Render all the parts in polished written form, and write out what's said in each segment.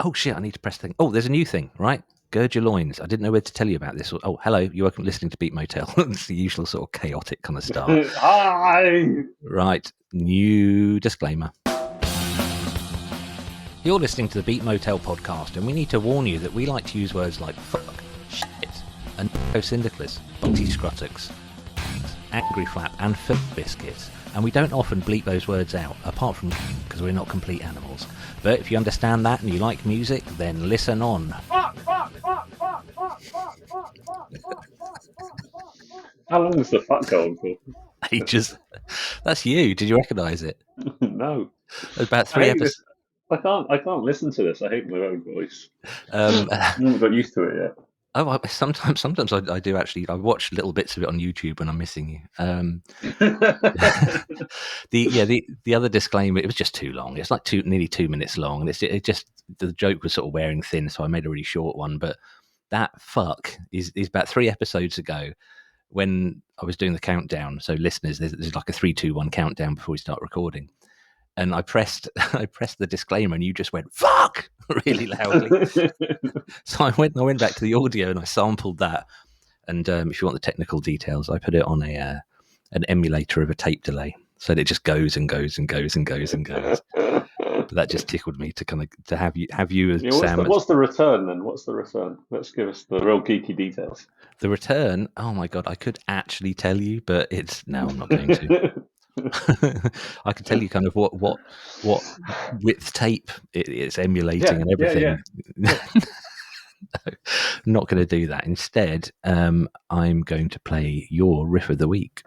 Oh shit! I need to press the thing. Oh, there's a new thing, right? Gird your loins. I didn't know where to tell you about this. Oh, hello. You're welcome listening to Beat Motel. It's the usual sort of chaotic kind of start. Hi. Right. New disclaimer. You're listening to the Beat Motel podcast, and we need to warn you that we like to use words like fuck, shit, and syndicalist, boxy scrutux, angry flap, and filth biscuits. And we don't often bleep those words out, apart from because we're not complete animals. But if you understand that and you like music, then listen on. How long was the fuck going for? Ages. That's you. Did you recognise it? No. About 3 episodes. I can't listen to this. I hate my own voice. I haven't got used to it yet. Oh, sometimes I do actually. I watch little bits of it on YouTube when I'm missing you. The other disclaimer, it was just too long. It's like nearly 2 minutes long, and it just the joke was sort of wearing thin, so I made a really short one. But that fuck is about 3 episodes ago when I was doing the countdown. So listeners, there's like a 3, 2, 1 countdown before we start recording. And I pressed the disclaimer, and you just went "fuck" really loudly. So I went back to the audio and I sampled that. And if you want the technical details, I put it on an emulator of a tape delay, so that it just goes and goes and goes and goes and goes. But that just tickled me to have you as Sam. What's the return then? What's the return? Let's give us the real geeky details. The return. Oh my god, I could actually tell you, but I'm not going to. I can tell you kind of what width tape it's emulating and everything. Yeah. No, not going to do that. Instead, I'm going to play your riff of the week.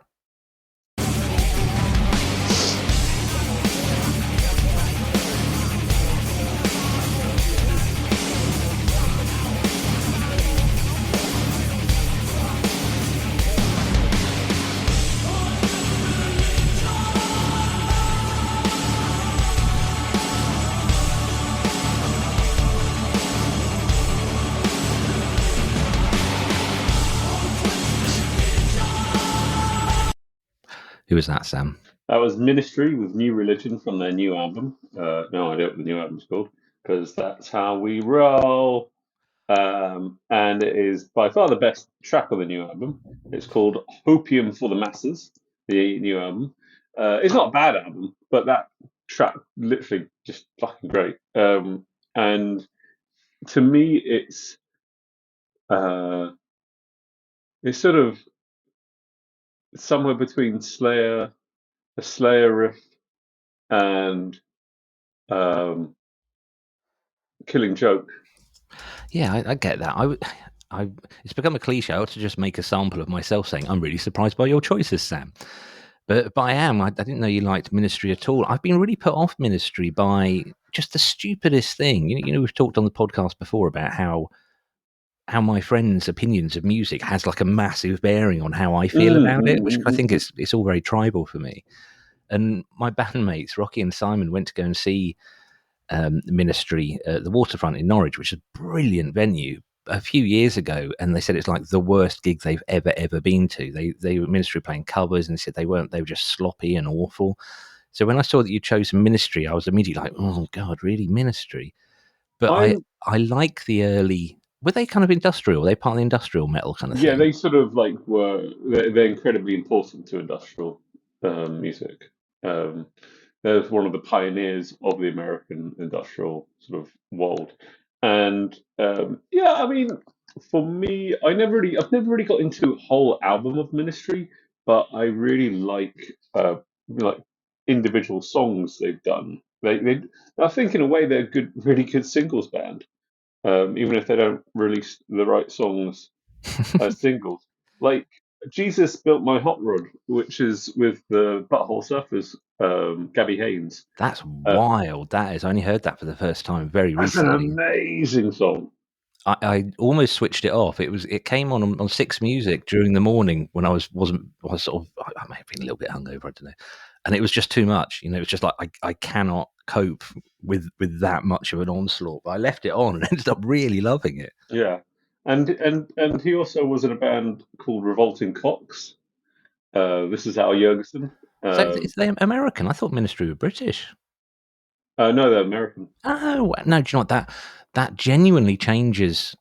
Who was that, Sam? That was Ministry with New Religion from their new album. No idea what the new album's called, because that's how we roll. And it is by far the best track of the new album. It's called Opium for the Masses, the new album. It's not a bad album, but that track literally just fucking great. And to me, it's sort of somewhere between a Slayer riff, and Killing Joke. Yeah, I get that. It's become a cliche. I ought to just make a sample of myself saying, "I'm really surprised by your choices, Sam." But I am. I didn't know you liked Ministry at all. I've been really put off Ministry by just the stupidest thing. You know, we've talked on the podcast before about how my friends' opinions of music has like a massive bearing on how I feel about it, which I think it's all very tribal for me. And my bandmates, Rocky and Simon, went to go and see Ministry at the Waterfront in Norwich, which is a brilliant venue, a few years ago, and they said it's like the worst gig they've ever been to. They were Ministry playing covers, and they said they were just sloppy and awful. So when I saw that you chose Ministry, I was immediately like, oh god, really, Ministry? But I like the early. Were they kind of industrial? Were they part of the industrial metal kind of thing? Yeah, they sort of like were. They're incredibly important to industrial music. They're one of the pioneers of the American industrial sort of world. And I mean, for me, I've never really got into a whole album of Ministry, but I really like individual songs they've done. I think in a way they're really good singles band. Even if they don't release the right songs as singles. Like Jesus Built My Hot Rod, which is with the Butthole Surfers, Gabby Haynes. That's wild. That is. I only heard that for the first time very recently. That's an amazing song. I almost switched it off. It came on Six Music during the morning when I was sort of, I may have been a little bit hungover, I don't know. And it was just too much. You know, it's just like I cannot cope with that much of an onslaught. But I left it on and ended up really loving it. Yeah. And he also was in a band called Revolting Cocks. This is Al Jurgensen. So is they American? I thought Ministry were British. No, they're American. Oh no! Do you know what that genuinely changes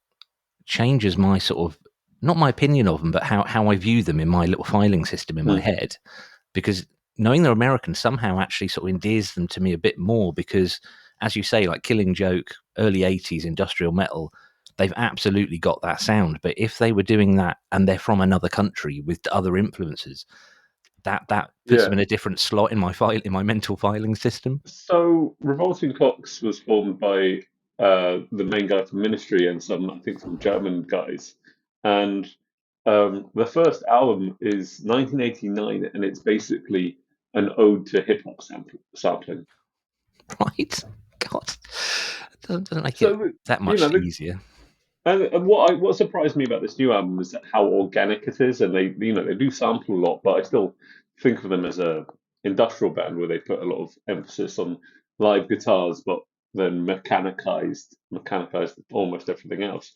my sort of, not my opinion of them, but how I view them in my little filing system in my head. Because knowing they're American somehow actually sort of endears them to me a bit more, because, as you say, like Killing Joke, early 80s industrial metal, they've absolutely got that sound. But if they were doing that and they're from another country with other influences, that puts them in a different slot in my mental filing system. So Revolting Clocks was formed by the main guy from Ministry and I think some German guys. And the first album is 1989, and it's basically an ode to hip hop sampling. Right? God, doesn't make it So that you much know, easier. and what surprised me about this new album is how organic it is, and they do sample a lot, but I still think of them as a industrial band where they put a lot of emphasis on live guitars, but then mechanized almost everything else.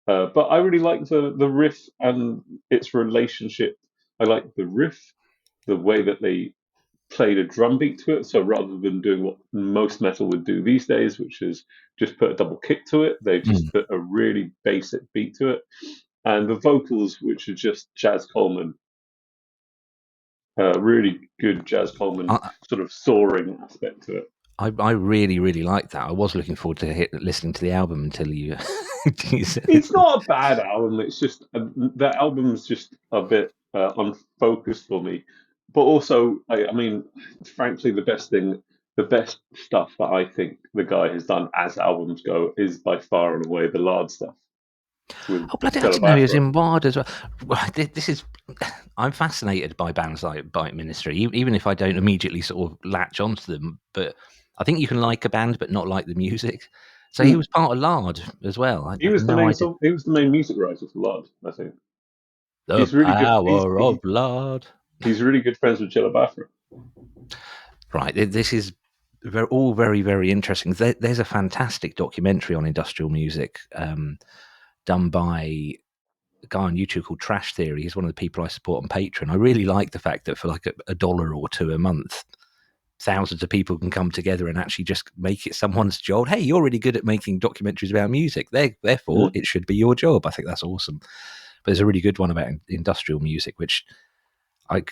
But I really like the riff and its relationship. I like the riff, the way that they played a drum beat to it. So rather than doing what most metal would do these days, which is just put a double kick to it, they just put a really basic beat to it. And the vocals, which are just Jazz Coleman, really good Jazz Coleman sort of soaring aspect to it. I really, really like that. I was looking forward to listening to the album until you. It's not a bad album. It's just the album's just a bit unfocused for me. But also, I mean, frankly, the best stuff that I think the guy has done as albums go is by far and away the Lard stuff with Oh, bloody! I didn't know he was in Ward as well. This is. I'm fascinated by bands like Bite Ministry, even if I don't immediately sort of latch onto them. But I think you can like a band but not like the music. So he was part of Lard as well. He was the main music writer for Lard, I think. The He's really good. power of Lard. He's really good friends with Chilla Bafra. Right. This is all very, very interesting. There's a fantastic documentary on industrial music done by a guy on YouTube called Trash Theory. He's one of the people I support on Patreon. I really like the fact that for like a dollar or two a month, thousands of people can come together and actually just make it someone's job. Hey, you're really good at making documentaries about music. Therefore, it should be your job. I think that's awesome. But there's a really good one about industrial music, which I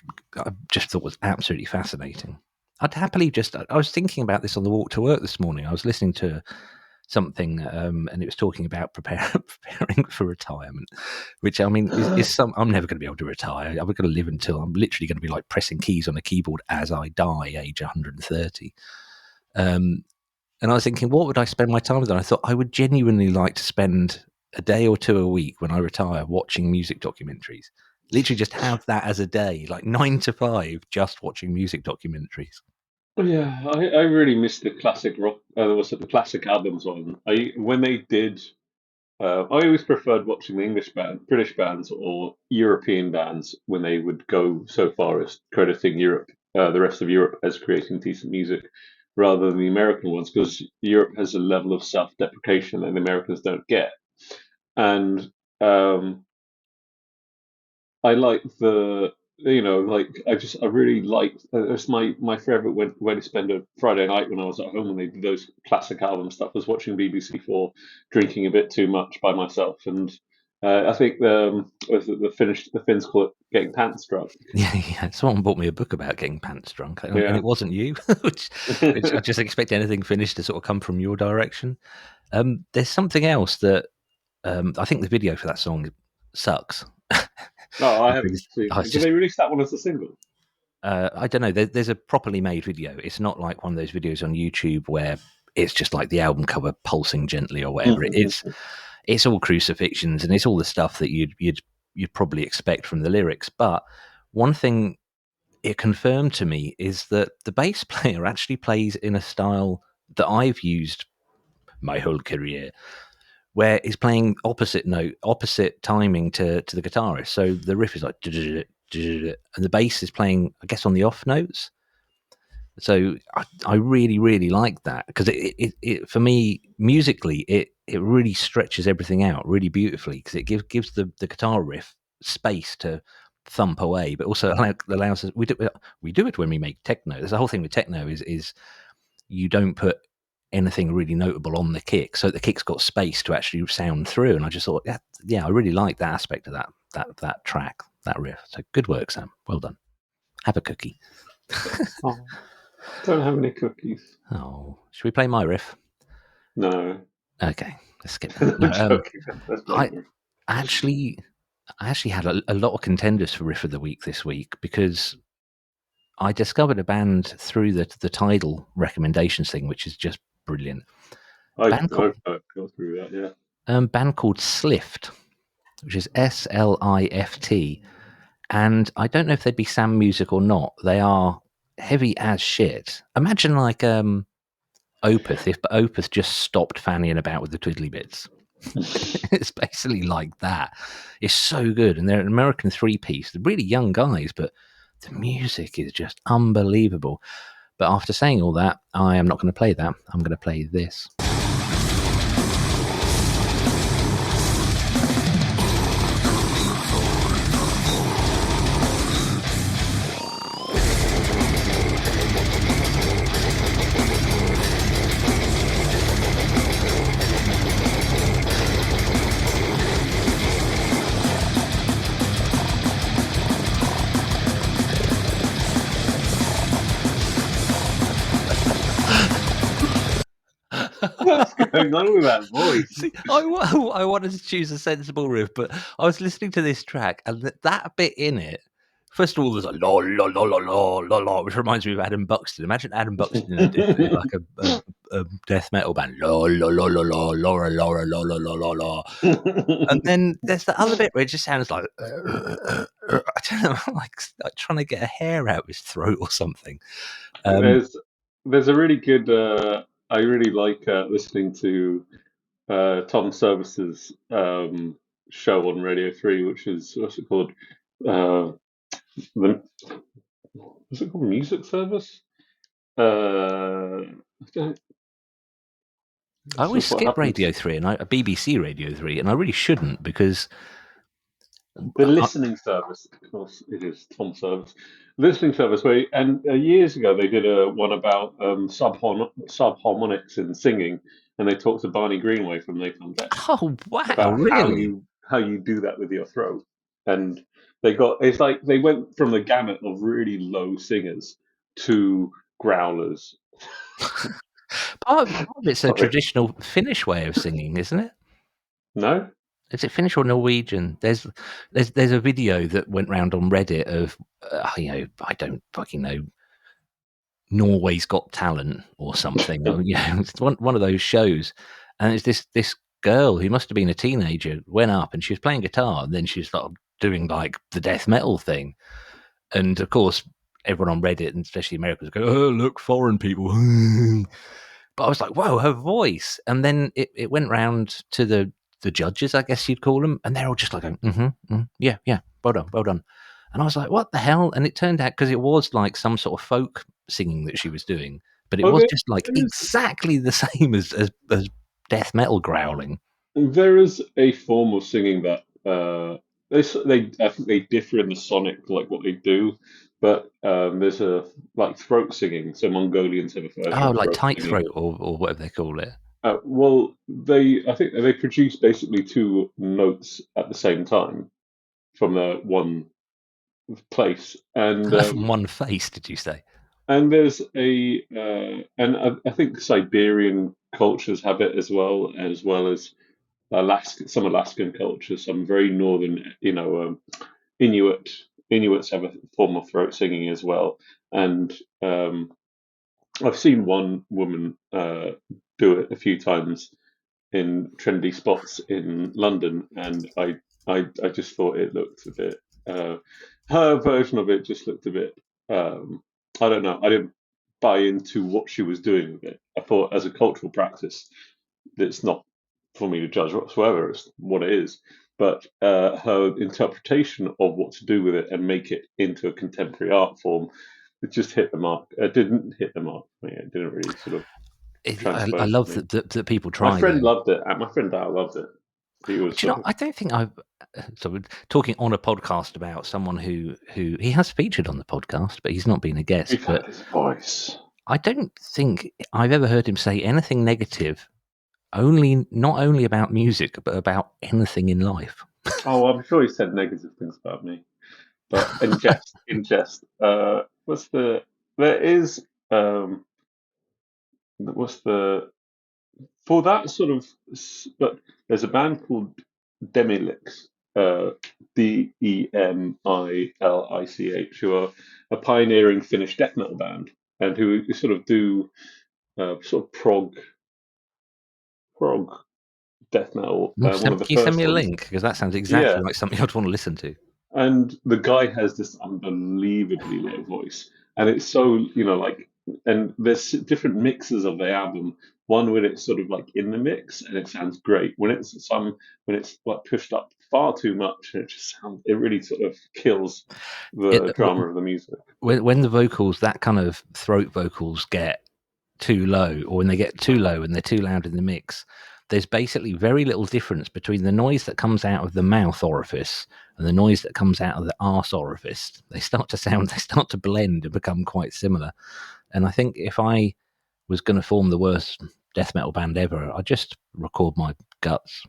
just thought was absolutely fascinating. I'd happily I was thinking about this on the walk to work this morning. I was listening to something and it was talking about preparing for retirement, which I mean is I'm never going to be able to retire. I'm going to live until I'm literally going to be like pressing keys on a keyboard as I die, age 130. And I was thinking, what would I spend my time with? And I thought I would genuinely like to spend a day or two a week when I retire watching music documentaries. Literally just have that as a day, like 9 to 5, just watching music documentaries. Yeah, I really miss the classic rock. What's it, the classic albums on? When they did, I always preferred watching the British bands or European bands when they would go so far as crediting the rest of Europe as creating decent music, rather than the American ones, because Europe has a level of self-deprecation that the Americans don't get. And I like I really liked. It's my favorite way to spend a Friday night when I was at home when they did those classic album stuff was watching BBC4, drinking a bit too much by myself, and I think the Finns call it getting pants drunk. Yeah. Someone bought me a book about getting pants drunk, and it wasn't you, which I just expect anything finished to sort of come from your direction. There's something else that I think the video for that song sucks. No, I haven't seen. Did they release that one as a single? I don't know. There's a properly made video. It's not like one of those videos on YouTube where it's just like the album cover pulsing gently or whatever. It's all crucifixions and it's all the stuff that you'd probably expect from the lyrics. But one thing it confirmed to me is that the bass player actually plays in a style that I've used my whole career, where he's playing opposite timing to the guitarist. So the riff is like, and the bass is playing, I guess, on the off notes. So I really, really like that because it for me musically it really stretches everything out really beautifully because it gives the guitar riff space to thump away, but also allows us. We do it when we make techno. There's a whole thing with techno is you don't put anything really notable on the kick, so the kick's got space to actually sound through. And I just thought, yeah, I really like that aspect of that track, that riff. So good work, Sam. Well done. Have a cookie. Oh, don't have any cookies. Oh, should we play my riff? No. Okay, let's skip that. I I actually had a lot of contenders for riff of the week this week, because I discovered a band through the Tidal recommendations thing, which is just brilliant. I've got through that, yeah. Band called Slift, which is SLIFT, and I don't know if they'd be Sam music or not. They are heavy as shit. Imagine like Opeth, if Opeth just stopped fannying about with the twiddly bits. It's basically like that. It's so good, and they're an American 3-piece. They're really young guys, but the music is just unbelievable. But after saying all that, I am not going to play that. I'm going to play this. What's going on with that voice? See, I wanted to choose a sensible riff, but I was listening to this track, and that bit in it, first of all, there's a la la la la la la la, which reminds me of Adam Buxton. Imagine Adam Buxton in like a death metal band, la la la la la la la la la la la la. And then there's the other bit where it just sounds like I don't know, like trying to get a hair out of his throat or something. There's a really good. I really like listening to Tom Service's show on Radio 3, which is, what's it called? What's it called? Music Service? I always skip Radio 3 and BBC Radio 3, and I really shouldn't, because the listening service, of course, it is Tom Service. Listening service, years ago they did one about subharmonics in singing, and they talked to Barney Greenway from Nathan Beck. Oh wow! About really? How you do that with your throat, and it's like they went from the gamut of really low singers to growlers. Part of it's a traditional Finnish way of singing, isn't it? No. Is it Finnish or Norwegian? There's a video that went round on Reddit of I don't fucking know, Norway's Got Talent or something. Or, it's one of those shows, and it's this girl who must have been a teenager went up and she was playing guitar, and then she started doing like the death metal thing, and of course everyone on Reddit, and especially Americans, go, "Oh, look, foreign people." But I was like, whoa, her voice. And then it went round to the judges, I guess you'd call them, and they're all just like, yeah, well done. And I was like, what the hell? And it turned out, because it was like some sort of folk singing that she was doing, but it was just like exactly the same as death metal growling. There is a form of singing that I think they differ in the sonic, like what they do, but there's a like throat singing. So Mongolians have a version. Oh, like tight throat or whatever they call it. Well, I think they produce basically two notes at the same time from the one place, and from one face. Did you say? And there's and I think Siberian cultures have it as well as some Alaskan cultures, some very northern, Inuits have a form of throat singing as well, and I've seen one woman do it a few times in trendy spots in London, and I just thought it looked a bit. Her version of it just looked a bit. I don't know. I didn't buy into what she was doing with it. I thought, as a cultural practice, it's not for me to judge whatsoever. It's what it is. But her interpretation of what to do with it and make it into a contemporary art form, it just hit the mark. It didn't hit the mark. It didn't really sort of. I love that people try. My friend loved it. My friend Dal loved it. I don't think I've. So we're talking on a podcast about someone who he has featured on the podcast, but he's not been a guest. We've heard his voice. I don't think I've ever heard him say anything negative. Not only about music, but about anything in life. Oh, I'm sure he said negative things about me, but in jest, in jest. What's the? There is what's the for that sort of? But there's a band called Demilix, Demillich, who are a pioneering Finnish death metal band, and who sort of do sort of prog death metal. One of the Can you send first me a ones. link? Because that sounds exactly Yeah, like something I'd want to listen to. and the guy has this unbelievably low voice, and it's so like, and there's different mixes of the album. One when it's sort of like in the mix and it sounds great. When it's like pushed up far too much, and it really sort of kills the drama of the music. When the vocals, that kind of throat vocals, get too low, or when they get too low and they're too loud in the mix, there's basically very little difference between the noise that comes out of the mouth orifice and the noise that comes out of the arse orifice. They start to blend and become quite similar. And I think if I was going to form the worst death metal band ever, I'd just record my guts.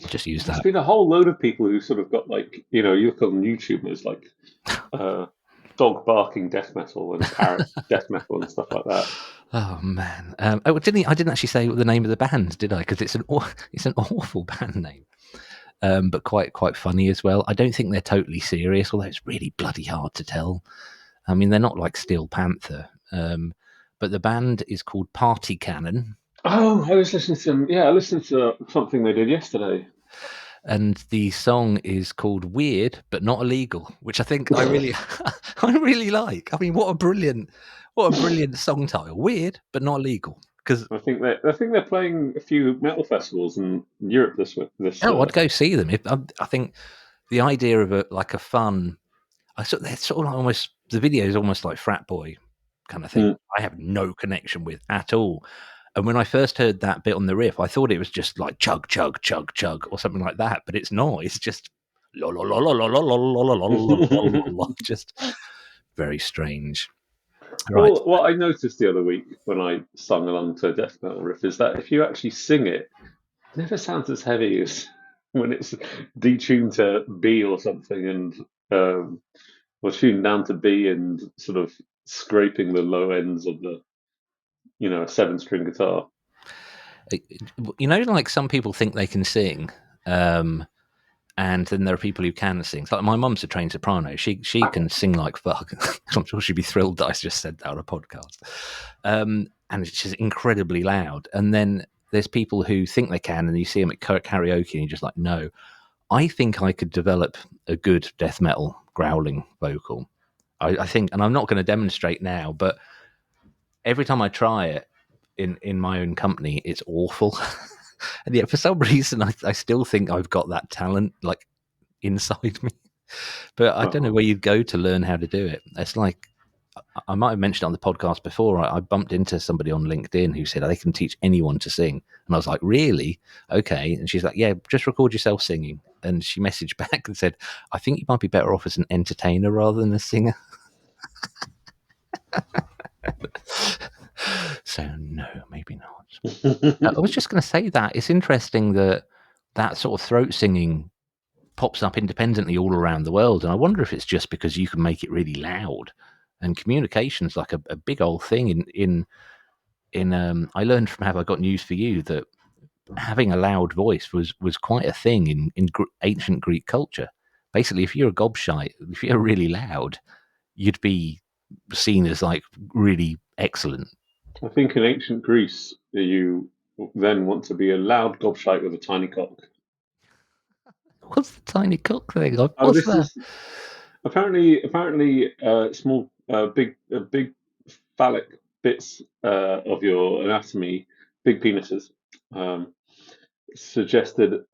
Just use that. There's been a whole load of people who sort of got like, you look on YouTube, there's like dog barking death metal and parrot death metal and stuff like that. Oh man! I didn't actually say the name of the band, did I? Because it's an awful band name, but quite funny as well. I don't think they're totally serious, although it's really bloody hard to tell. I mean, they're not like Steel Panther, but the band is called Party Cannon. Oh, I was listening to them. Yeah, I listened to something they did yesterday. And the song is called Weird But Not Illegal, which I think I really like. I mean, what a brilliant song title. Weird But Not Illegal. Because I think they're playing a few metal festivals in Europe this week. I'd go see them. I think the idea of a fun, they're sort of like almost, the video is almost like frat boy kind of thing. I have no connection with at all. And when I first heard that bit on the riff, I thought it was just like chug, chug, chug, chug, or something like that. But it's not. It's just la la la la la la la la la la, just very strange. Right. Well, what I noticed the other week when I sung along to a death metal riff is that if you actually sing it, it never sounds as heavy as when it's detuned to B or something, and or tuned down to B and sort of scraping the low ends of the a 7-string guitar. Like some people think they can sing, and then there are people who can sing. It's like my mum's a trained soprano. She can sing like fuck. I'm sure she'd be thrilled that I just said that on a podcast. And she's incredibly loud. And then there's people who think they can, and you see them at karaoke, and you're just like, no. I think I could develop a good death metal growling vocal. I think, and I'm not going to demonstrate now, but every time I try it in my own company, it's awful. And yet for some reason I still think I've got that talent like inside me. But I don't know where you'd go to learn how to do it. It's like, I might have mentioned on the podcast before, I bumped into somebody on LinkedIn who said they can teach anyone to sing. And I was like, really? Okay. And she's like, yeah, just record yourself singing. And she messaged back and said, I think you might be better off as an entertainer rather than a singer. So no, maybe not. I was just going to say that it's interesting that sort of throat singing pops up independently all around the world, and I wonder if it's just because you can make it really loud, and communication's like a big old thing. I learned from Have I Got News for You that having a loud voice was quite a thing in ancient Greek culture. Basically, if you're a gobshite, if you're really loud, you'd be seen as like really excellent. I think in ancient Greece, you then want to be a loud gobshite with a tiny cock. What's the tiny cock thing? This is apparently small, big phallic bits of your anatomy, big penises, suggested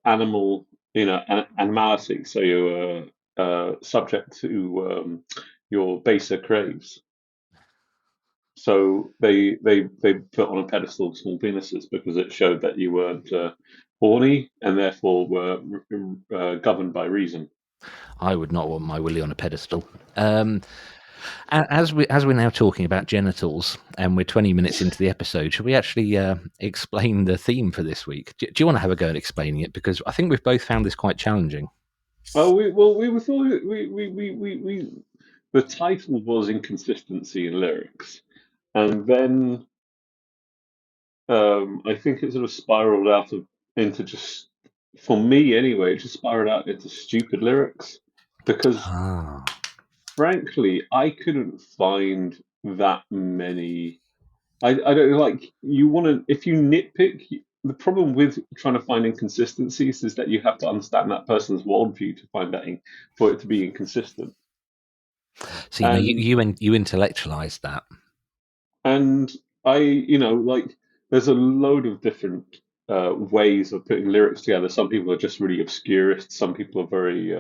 animal, animality. So you were subject to your baser craves. So they put on a pedestal small penises because it showed that you weren't horny and therefore were governed by reason. I would not want my willy on a pedestal. As we're now talking about genitals, and we're 20 minutes into the episode, should we actually explain the theme for this week? Do you want to have a go at explaining it? Because I think we've both found this quite challenging. Oh, we were thought we the title was inconsistency in lyrics, and then I think it sort of spiraled out of into just for me anyway. It just spiraled out into stupid lyrics because, Ah, frankly, I couldn't find that many. I don't like you want to if you nitpick. The problem with trying to find inconsistencies is that you have to understand that person's worldview to find that for it to be inconsistent. so And you intellectualize that. and like there's a load of different ways of putting lyrics together. Some people are just really obscurist. Some people are very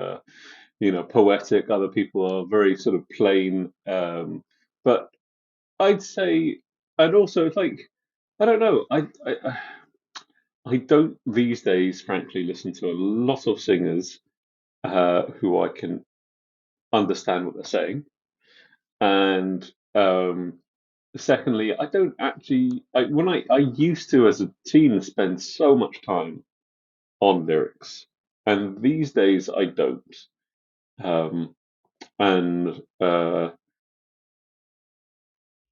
poetic. Other people are very sort of plain. But I'd say, and also it's like I don't know. I don't these days, frankly, listen to a lot of singers who I can understand what they're saying, and secondly, I don't actually. I used to as a teen spend so much time on lyrics, and these days I don't. Um, and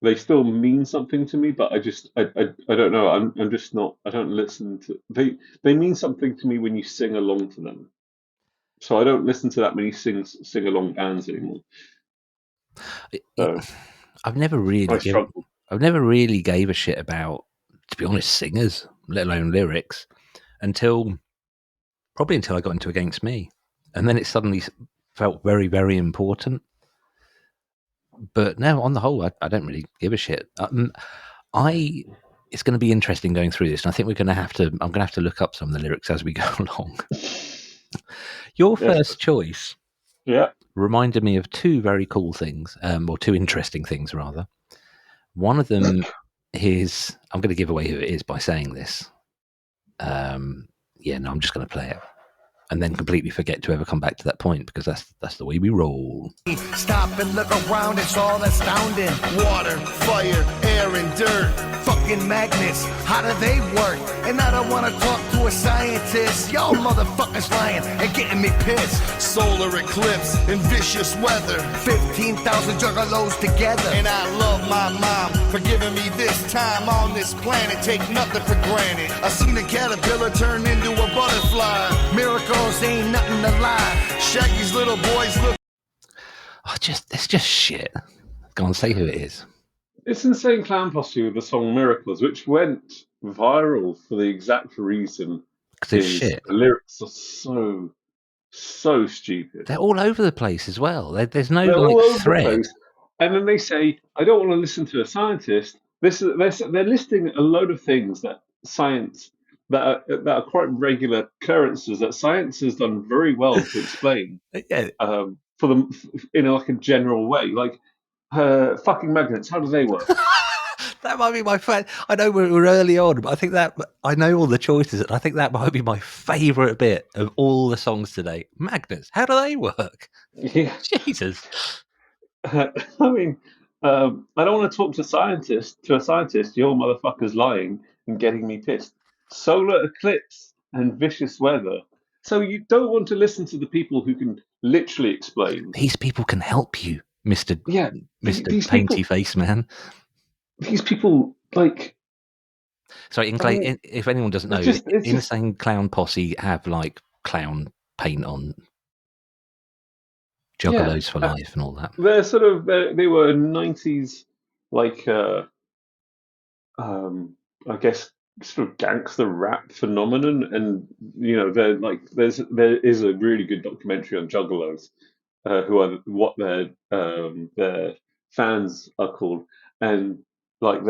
they still mean something to me, but I don't know. I'm just not. I don't listen to they mean something to me when you sing along to them. So I don't listen to that many sing along bands anymore. So I've never really I given. struggle. I've never really gave a shit about, to be honest, singers, let alone lyrics, until I got into Against Me, and then it suddenly felt very, very important. But no, on the whole, I don't really give a shit. It's going to be interesting going through this, and I think I'm going to have to look up some of the lyrics as we go along. Your Yes. first choice Yeah. reminded me of two very cool things, or two interesting things rather. One of them is, I'm going to give away who it is by saying this. I'm just going to play it and then completely forget to ever come back to that point, because that's the way we roll. Stop and look around, it's all astounding. Water, fire, air, and dirt. Fucking magnets, how do they work? And I don't wanna talk to a scientist. Y'all motherfuckers lying and getting me pissed. Solar eclipse and vicious weather. 15,000 juggalos together. And I love my mom for giving me this time on this planet. Take nothing for granted. I seen a caterpillar turn into a butterfly. Miracles ain't nothing to lie. Shaggy's little boys look. It's just shit. Go on, say who it is. It's Insane Clown Posse with the song Miracles, which went viral for the exact reason Because it's shit. the lyrics are so stupid. They're all over the place as well. There's no They're all over the thread. place. And then they say, I don't want to listen to a scientist. They're listing a load of things that science that are quite regular occurrences that science has done very well to explain. Yeah. For them in like a general way, like fucking magnets. How do they work? That might be my favorite. I know we're early on, but I think that I know all the choices, and I think that might be my favourite bit of all the songs today. Magnets, how do they work? Yeah. Jesus. I mean, I don't want to talk to a scientist. Your motherfucker's lying and getting me pissed. Solar eclipse and vicious weather. So you don't want to listen to the people who can literally explain. These people can help you, Mister Yeah, Mister Painty Face Man. These people like. Sorry, if anyone doesn't know, Insane Clown Posse have like clown paint on, Juggalos for life and all that. They're sort of they were 90s like I guess sort of gangster rap phenomenon, and they're like there is a really good documentary on Juggalos, who are what their fans are called, and like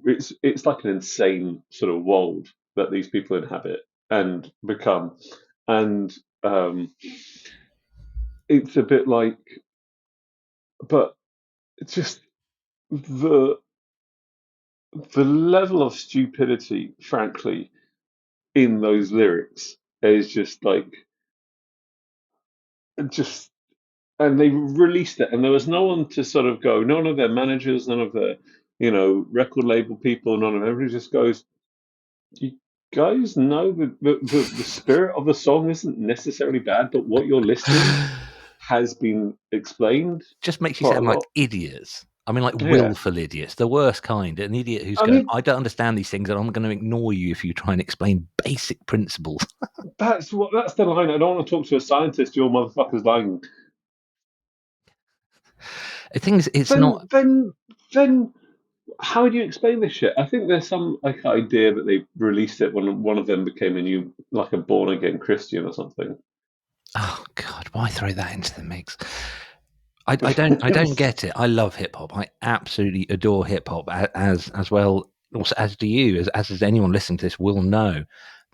it's like an insane sort of world that these people inhabit and become, and it's a bit like, but it's just the level of stupidity, frankly, in those lyrics is just like just and they released it, and there was no one to sort of go, none of their managers, none of the, record label people, none of everybody just goes, you guys know the spirit of the song isn't necessarily bad, but what you're listing has been explained. Just makes you sound like idiots. I mean, like willful idiots, the worst kind. An idiot who's I don't understand these things, and I'm going to ignore you if you try and explain basic principles. That's the line. I don't want to talk to a scientist. Your motherfucker's lying. The thing is, it's not. Then how do you explain this shit? I think there's some idea that they released it when one of them became a born again Christian or something. Oh God, why throw that into the mix? I don't get it. I love hip hop. I absolutely adore hip hop as well. Also, as do you, as does anyone listening to this will know.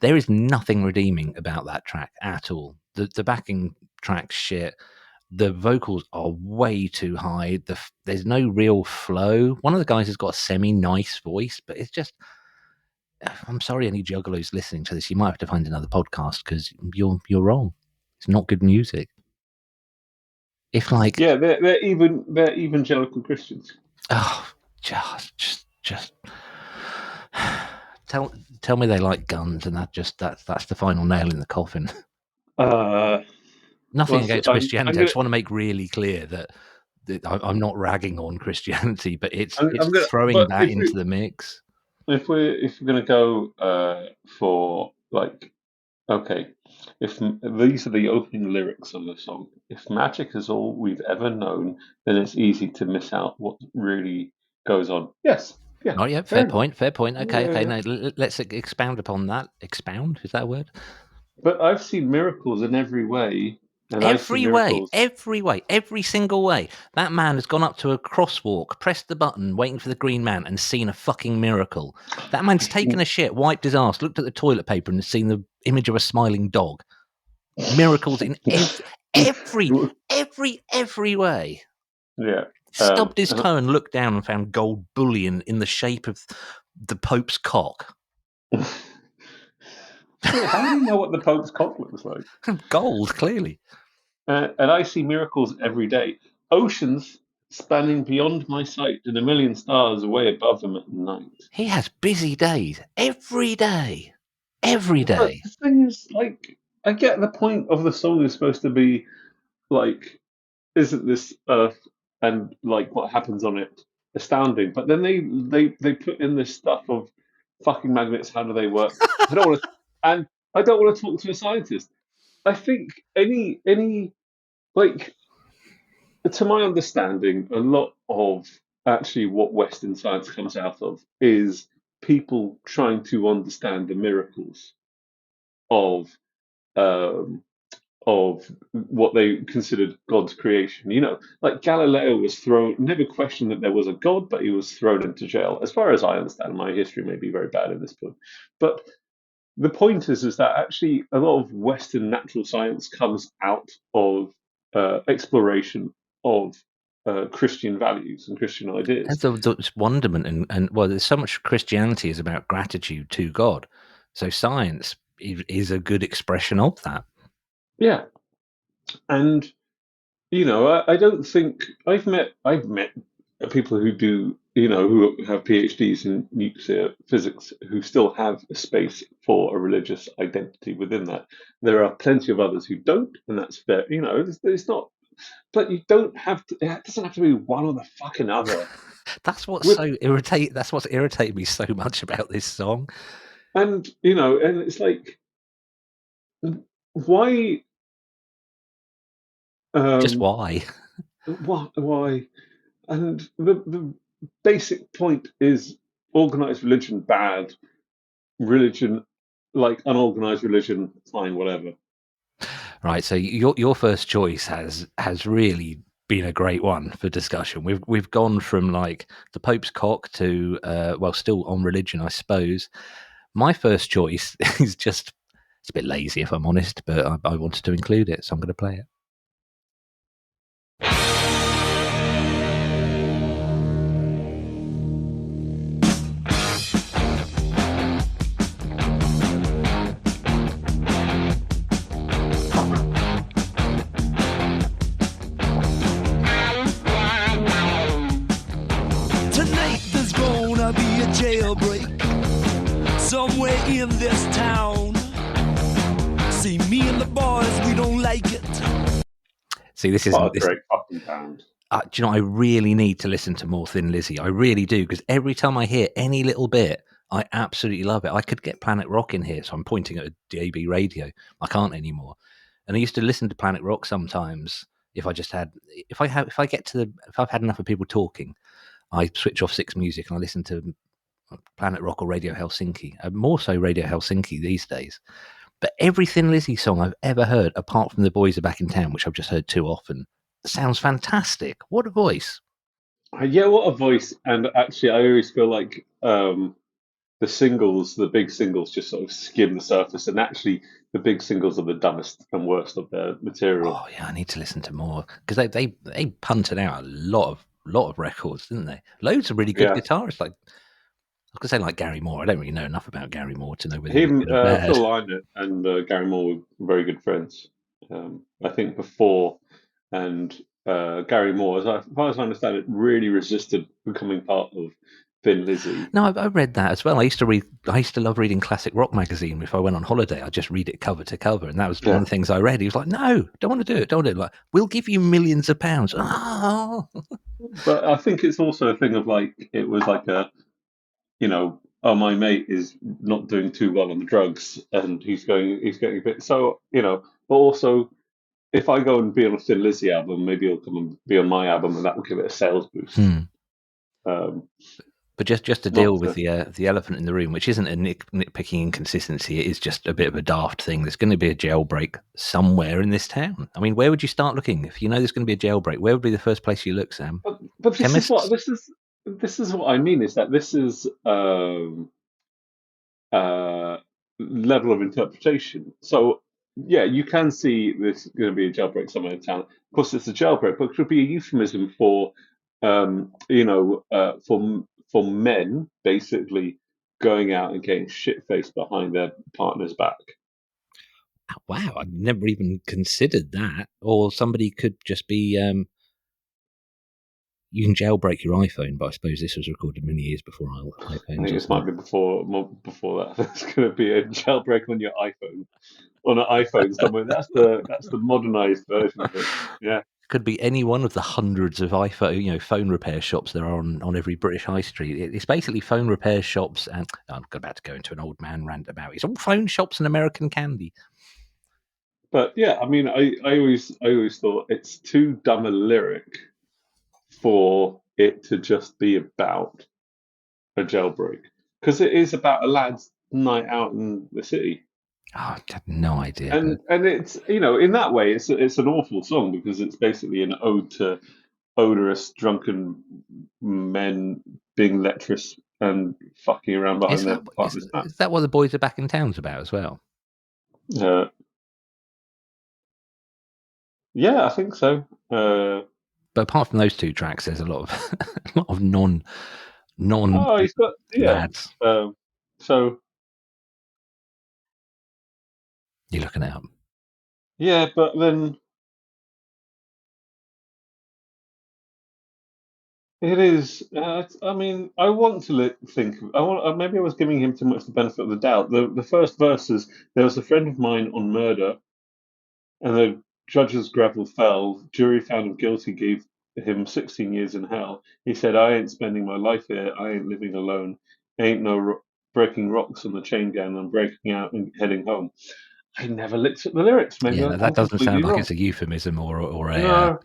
There is nothing redeeming about that track at all. The backing track's shit. The vocals are way too high. There's no real flow. One of the guys has got a semi-nice voice, but it's just... I'm sorry, any juggalos listening to this, you might have to find another podcast because you're wrong. It's not good music. If they're evangelical Christians. Oh, just tell me they like guns, and that's the final nail in the coffin. Nothing against Christianity. I just want to make really clear that I'm not ragging on Christianity, but it's throwing that into the mix. If we're going to go for if these are the opening lyrics of the song, if magic is all we've ever known, then it's easy to miss out what really goes on. Yes. Yeah. Oh yeah, fair point. Okay. Now let's expound upon that. Expound, is that a word? But I've seen miracles in every way. Every single way. That man has gone up to a crosswalk, pressed the button, waiting for the green man, and seen a fucking miracle. That man's taken a shit, wiped his ass, looked at the toilet paper, and seen the image of a smiling dog. Miracles in every way. Yeah. Stubbed his toe and looked down and found gold bullion in the shape of the Pope's cock. How do you know what the Pope's cock looks like? Gold, clearly. And I see miracles every day. Oceans spanning beyond my sight and a million stars away above them at night. He has busy days every day. Every day. But the thing is, I get the point of the song is supposed to be, isn't this earth and, what happens on it astounding? But then they put in this stuff of fucking magnets, how do they work? I don't want to talk to a scientist. I think any to my understanding, a lot of actually what Western science comes out of is people trying to understand the miracles of what they considered God's creation. Galileo was never questioned that there was a God, but he was thrown into jail. As far as I understand, my history may be very bad at this point, but the point is that actually a lot of Western natural science comes out of exploration of Christian values and Christian ideas. That's wonderment, and there's so much Christianity is about gratitude to God. So science is a good expression of that. Yeah, and I don't think I've met people who do who have PhDs in nuclear physics who still have a space for a religious identity within that. There are plenty of others who don't, and that's fair. It's not. But you don't have to. It doesn't have to be one or the fucking other. That's what's irritated me so much about this song. And and it's why? Just why? Why? And the basic point is organized religion bad, religion unorganized religion fine, whatever. Right. So your first choice has really been a great one for discussion. We've gone from the Pope's cock to still on religion, I suppose. My first choice is just it's a bit lazy if I'm honest, but I wanted to include it, so I'm going to play it. in this town. See, me and the boys, we don't like it. See, this What isn't. a great fucking band. Do you know, I really need to listen to more Thin Lizzy. I really do, because every time I hear any little bit, I absolutely love it. I could get Planet Rock in here, so I'm pointing at a DAB radio. I can't anymore. And I used to listen to Planet Rock sometimes if I've had enough of people talking, I switch off Six Music and I listen to Planet Rock or Radio Helsinki. More so Radio Helsinki these days. But every Thin Lizzy song I've ever heard, apart from The Boys Are Back in Town, which I've just heard too often, sounds fantastic. What a voice. Yeah, what a voice. And actually, I always feel like the singles, the big singles, just sort of skim the surface. And actually, the big singles are the dumbest and worst of their material. Oh, yeah, I need to listen to more. Because they punted out a lot of records, didn't they? Loads of really good guitarists. Like, I was going to say like Gary Moore. I don't really know enough about Gary Moore to know whether he's good or bad. Phil Lynott and Gary Moore were very good friends. I think before, and Gary Moore, as far as I understand it, really resisted becoming part of Thin Lizzy. No, I read that as well. I used to love reading Classic Rock magazine. If I went on holiday, I'd just read it cover to cover, and that was one of the things I read. He was like, "No, don't want to do it. Don't do it. Like, we'll give you millions of pounds." Oh. But I think it's also a thing of like it was like a, oh, my mate is not doing too well on the drugs, and he's getting a bit. So but also, if I go and be on a Thin Lizzy album, maybe he'll come and be on my album, and that will give it a sales boost. But just to deal with the elephant in the room, which isn't a nitpicking inconsistency, it is just a bit of a daft thing. There's going to be a jailbreak somewhere in this town. I mean, where would you start looking if you know there's going to be a jailbreak? Where would be the first place you look, Sam? But this is what I mean, is that this is level of interpretation. So yeah, you can see this going to be a jailbreak somewhere in town. Of course, it's a jailbreak, but it could be a euphemism for for men basically going out and getting shit-faced behind their partner's back. Wow, I've never even considered that. Or somebody could just be you can jailbreak your iPhone, but I suppose this was recorded many years before iPhone. I think this might be before that. There's going to be a jailbreak on your iPhone, on an iPhone somewhere. That's the modernized version of it. Yeah, could be any one of the hundreds of iPhone, phone repair shops there are on every British high street. It's basically phone repair shops, and I'm about to go into an old man rant about it. It's all phone shops and American candy. But yeah, I mean, I always thought it's too dumb a lyric for it to just be about a jailbreak, because it is about a lad's night out in the city. Oh, I had no idea. And it's in that way it's an awful song, because it's basically an ode to odorous drunken men being lecherous and fucking around behind their partner's back. Is that what The Boys Are Back in Town's about as well? Yeah, I think so. But apart from those two tracks, there's a lot of non. Oh, he's got lads. So you're looking it up. Yeah, but then it is. I mean, I want to think. Maybe I was giving him too much the benefit of the doubt. The first verse is, there was a friend of mine on murder, and the judge's gravel fell. Jury found him guilty, gave him 16 years in hell. He said, I ain't spending my life here. I ain't living alone. Ain't no breaking rocks on the chain gang. I'm breaking out and heading home. I never looked at the lyrics. Maybe that doesn't sound like it's a euphemism or an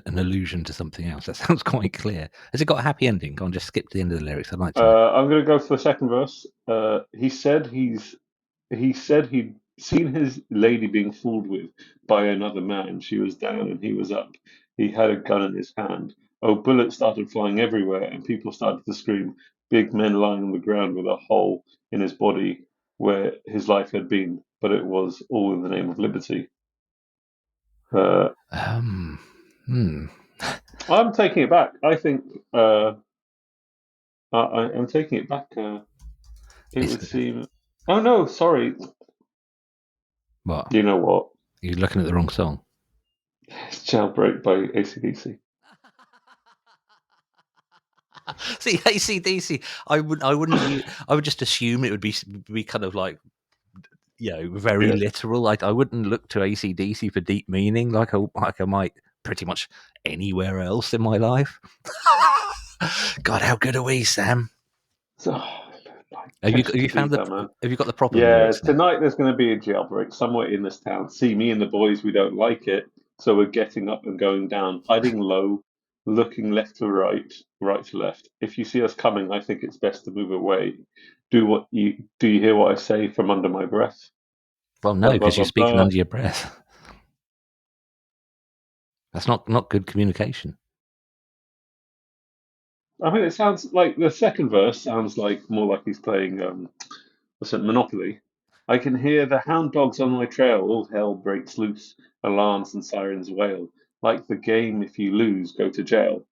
allusion to something else. That sounds quite clear. Has it got a happy ending? Go on, just skip to the end of the lyrics. I'd like to. I'm going to go for the second verse. He said he'd seen his lady being fooled with by another man. She was down and he was up. He had a gun in his hand. Oh, bullets started flying everywhere, and people started to scream. Big men lying on the ground with a hole in his body where his life had been, but it was all in the name of liberty. I'm taking it back. I think I'm taking it back. It would seem. Oh no, sorry. What? You know what? You're looking at the wrong song. It's Jailbreak by AC/DC. See, AC/DC, I wouldn't. I would just assume it would be kind of like, very Yeah. literal. I wouldn't look to AC/DC for deep meaning, like I might pretty much anywhere else in my life. God, how good are we, Sam? So, Have you found man. have you got the proper Yeah, lyrics now? tonight there's going to be a jailbreak somewhere in this town. See me and the boys, we don't like it, so we're getting up and going down, hiding low, looking left to right, right to left. If you see us coming, I think it's best to move away. Do you hear what I say from under my breath? Well, no, Blah, blah, because you're blah, speaking blah. under your breath. That's not good communication. I mean, it sounds like the second verse sounds like more like he's playing Monopoly. I can hear the hound dogs on my trail. All hell breaks loose. Alarms and sirens wail. Like the game, if you lose, go to jail.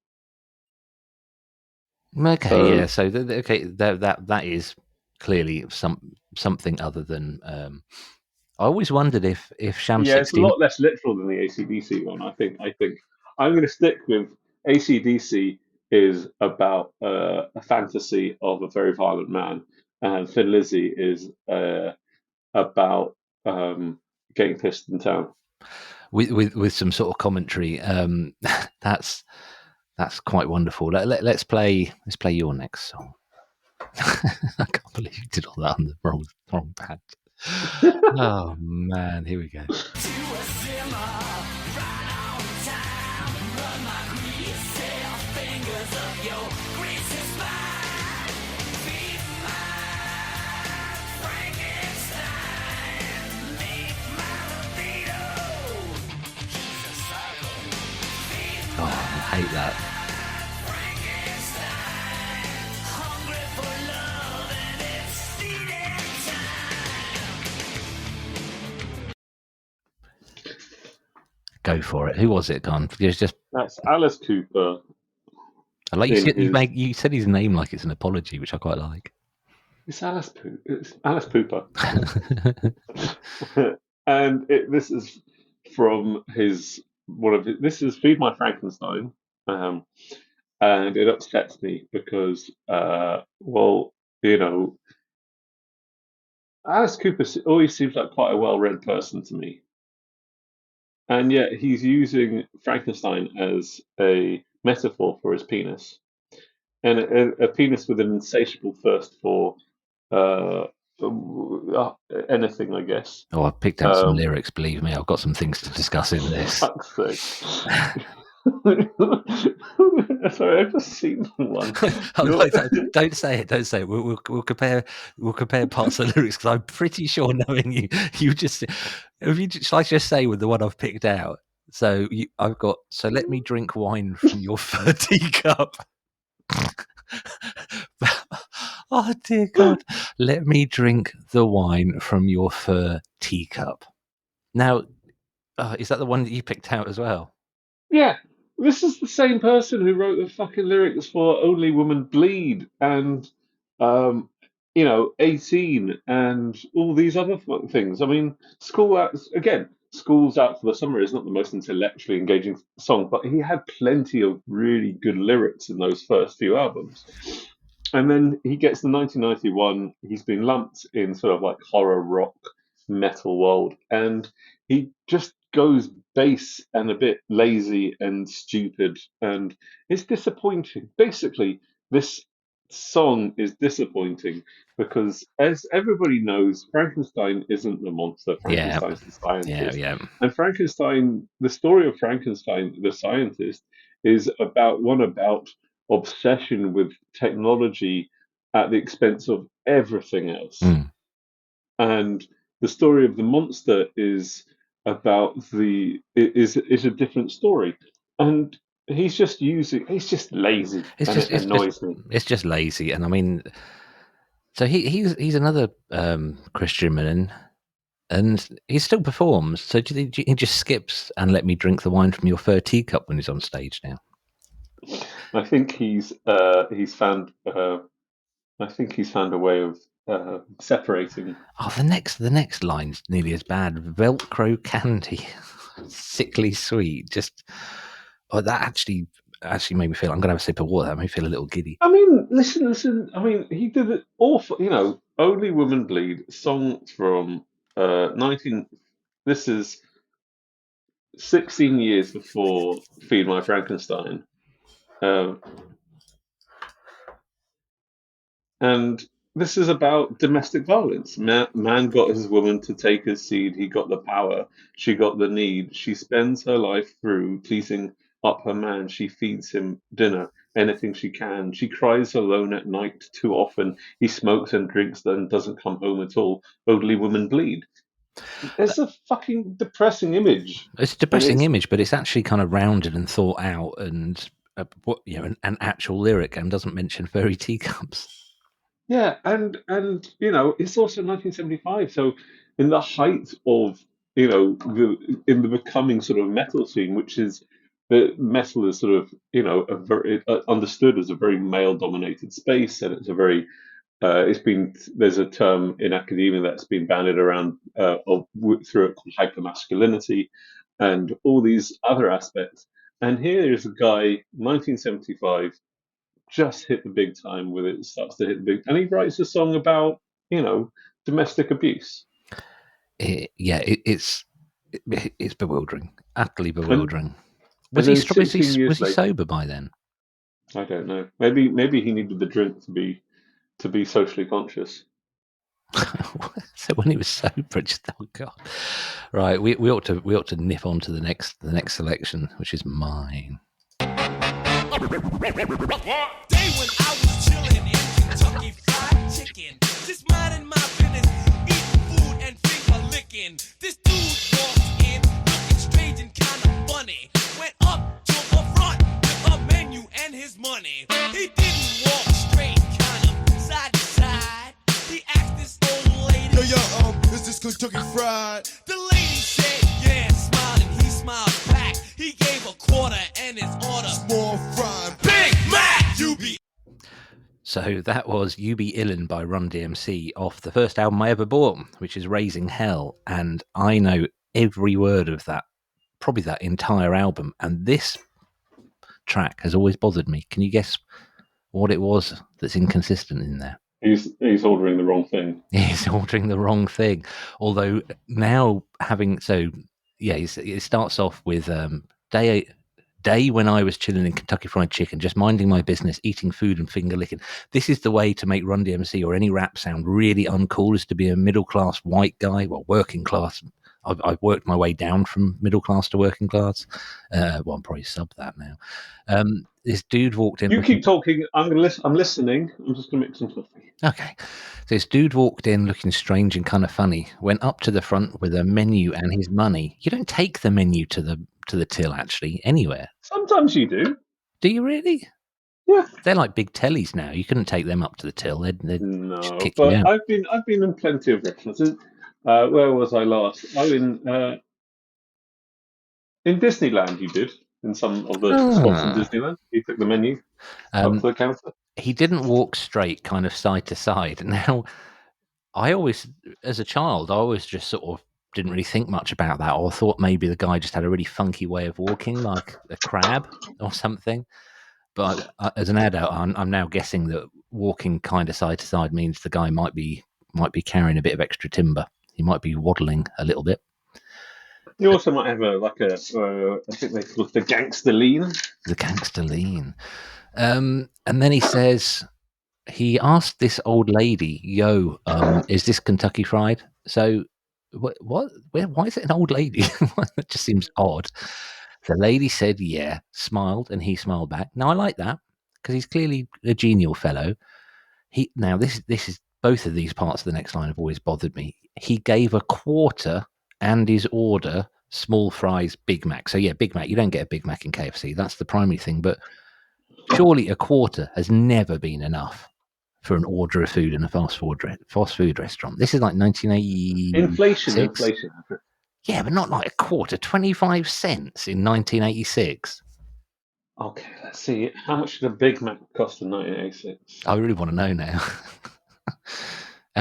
Okay, So yeah. So okay, that is clearly something other than. I always wondered if Sham yeah, it's a 16. lot less literal than the AC/DC one. I think I'm going to stick with AC/DC is about a fantasy of a very violent man, and Thin Lizzy is about getting pissed in town. With some sort of commentary. That's quite wonderful. Let's play your next song. I can't believe you did all that on the wrong pad. Oh man, here we go. Oh, I hate that. Go for it. Who was it, Con? It's just That's Alice Cooper. I like you said his name like it's an apology, which I quite like. It's Alice Cooper. And this is from this is Feed My Frankenstein, and it upsets me because Alice Cooper always seems like quite a well-read person to me, and yet he's using Frankenstein as a metaphor for his penis, and a penis with an insatiable thirst for anything, I guess. Oh, I picked out some lyrics. Believe me, I've got some things to discuss in this. Fuck's sake. Sorry, I've just seen one. Don't say it. Don't say it. We'll compare. We'll compare parts of the lyrics because I'm pretty sure, knowing you just. Shall I just say with the one I've picked out? So I've got. So let me drink wine from your fur teacup. Oh dear God! Let me drink the wine from your fur teacup. Now, is that the one that you picked out as well? Yeah, this is the same person who wrote the fucking lyrics for "Only Women Bleed" and 18 and all these other things. I mean, School's Out for the Summer is not the most intellectually engaging song, but he had plenty of really good lyrics in those first few albums. And then he gets to 1991, he's been lumped in sort of like horror rock metal world, and he just goes bass and a bit lazy and stupid, and it's disappointing. Basically, this song is disappointing because, as everybody knows, Frankenstein isn't the monster. Frankenstein's the scientist. Yeah. And Frankenstein, the story of Frankenstein, the scientist, is about obsession with technology at the expense of everything else. And the story of the monster is about is a different story. And he's just lazy. It annoys me. It's just lazy. And I mean, so he's another Christian man, and he still performs. So do you think he just skips and let me drink the wine from your fur teacup when he's on stage now? I think he's found a way of separating. Oh, the next line's nearly as bad. Velcro candy, sickly sweet. Just that actually actually made me feel. I'm going to have a sip of water. That made me feel a little giddy. I mean, listen. I mean, he did it awful. Only Women Bleed, song from 19. This is 16 years before Feed My Frankenstein. And this is about domestic violence. Man got his woman to take his seed. He got the power. She got the need. She spends her life through pleasing up her man. She feeds him dinner, anything she can. She cries alone at night too often. He smokes and drinks, then doesn't come home at all. Only women bleed. It's a fucking depressing image. It's a depressing image, but it's actually kind of rounded and thought out, and an actual lyric, and doesn't mention furry teacups. Yeah, and it's also 1975, so in the height of in the becoming sort of metal scene, which is the metal is sort of a very understood as a very male-dominated space, and it's a very there's a term in academia that's been bandied around through it called hypermasculinity, and all these other aspects. And here is a guy, 1975. Just hit the big time with it. Starts to hit the big, and he writes a song about domestic abuse. It's bewildering, utterly bewildering. Was he sober by then? I don't know. Maybe he needed the drink to be socially conscious. So when he was sober, oh god! Right, we ought to nip on to the next selection, which is mine. Day when I was chilling in Kentucky Fried Chicken, just minding my business, eating food and finger licking. This dude walked in, looking strange and kind of funny. Went up to the front with a menu and his money. He didn't walk straight, kind of side to side. He asked this old lady, "Yo, is this Kentucky Fried?" The lady said, "Yeah," smiling. He smiled back. He gave a quarter and his order, "Small fry, Big Mac, you be." So that was You Be Illin' by RunDMC off the first album I ever bought, which is Raising Hell. And I know every word of that, probably that entire album. And this track has always bothered me. Can you guess what it was that's inconsistent in there? He's ordering the wrong thing. He's ordering the wrong thing. Although now it starts off with day when I was chilling in Kentucky Fried Chicken, just minding my business, eating food and finger licking. This is the way to make RunDMC or any rap sound really uncool, is to be a middle class white guy, well, working class. I've worked my way down from middle class to working class. Well, I'm probably sub that now. This dude walked in. You keep talking. I'm listening. I'm just going to make some coffee. Okay. So this dude walked in looking strange and kind of funny, went up to the front with a menu and his money. You don't take the menu to the till, actually, anywhere. Sometimes you do. Do you really? Yeah. They're like big tellies now. You couldn't take them up to the till. They'd just kick but you out. I've been in plenty of restaurants. Where was I last? In Disneyland. You did in some of the spots in Disneyland. He took the menu up to the counter. He didn't walk straight, kind of side to side. Now, I always, as a child, just sort of didn't really think much about that, or thought maybe the guy just had a really funky way of walking, like a crab or something. But as an adult, I'm now guessing that walking kind of side to side means the guy might be carrying a bit of extra timber. He might be waddling a little bit. You also might have I think they call it the gangster lean. The gangster lean. And then he says, he asked this old lady, "Yo, is this Kentucky Fried?" So, what? Why is it an old lady? That just seems odd. The lady said, "Yeah," smiled, and he smiled back. Now I like that because he's clearly a genial fellow. This is both of these parts of the next line have always bothered me. He gave a quarter and his order, small fries, Big Mac. So yeah, Big Mac. You don't get a Big Mac in KFC. That's the primary thing. But surely a quarter has never been enough for an order of food in a fast food restaurant. This is like 1980. Inflation. Yeah, but not like a quarter, 25 cents in 1986. Okay, let's see. How much did a Big Mac cost in 1986? I really want to know now.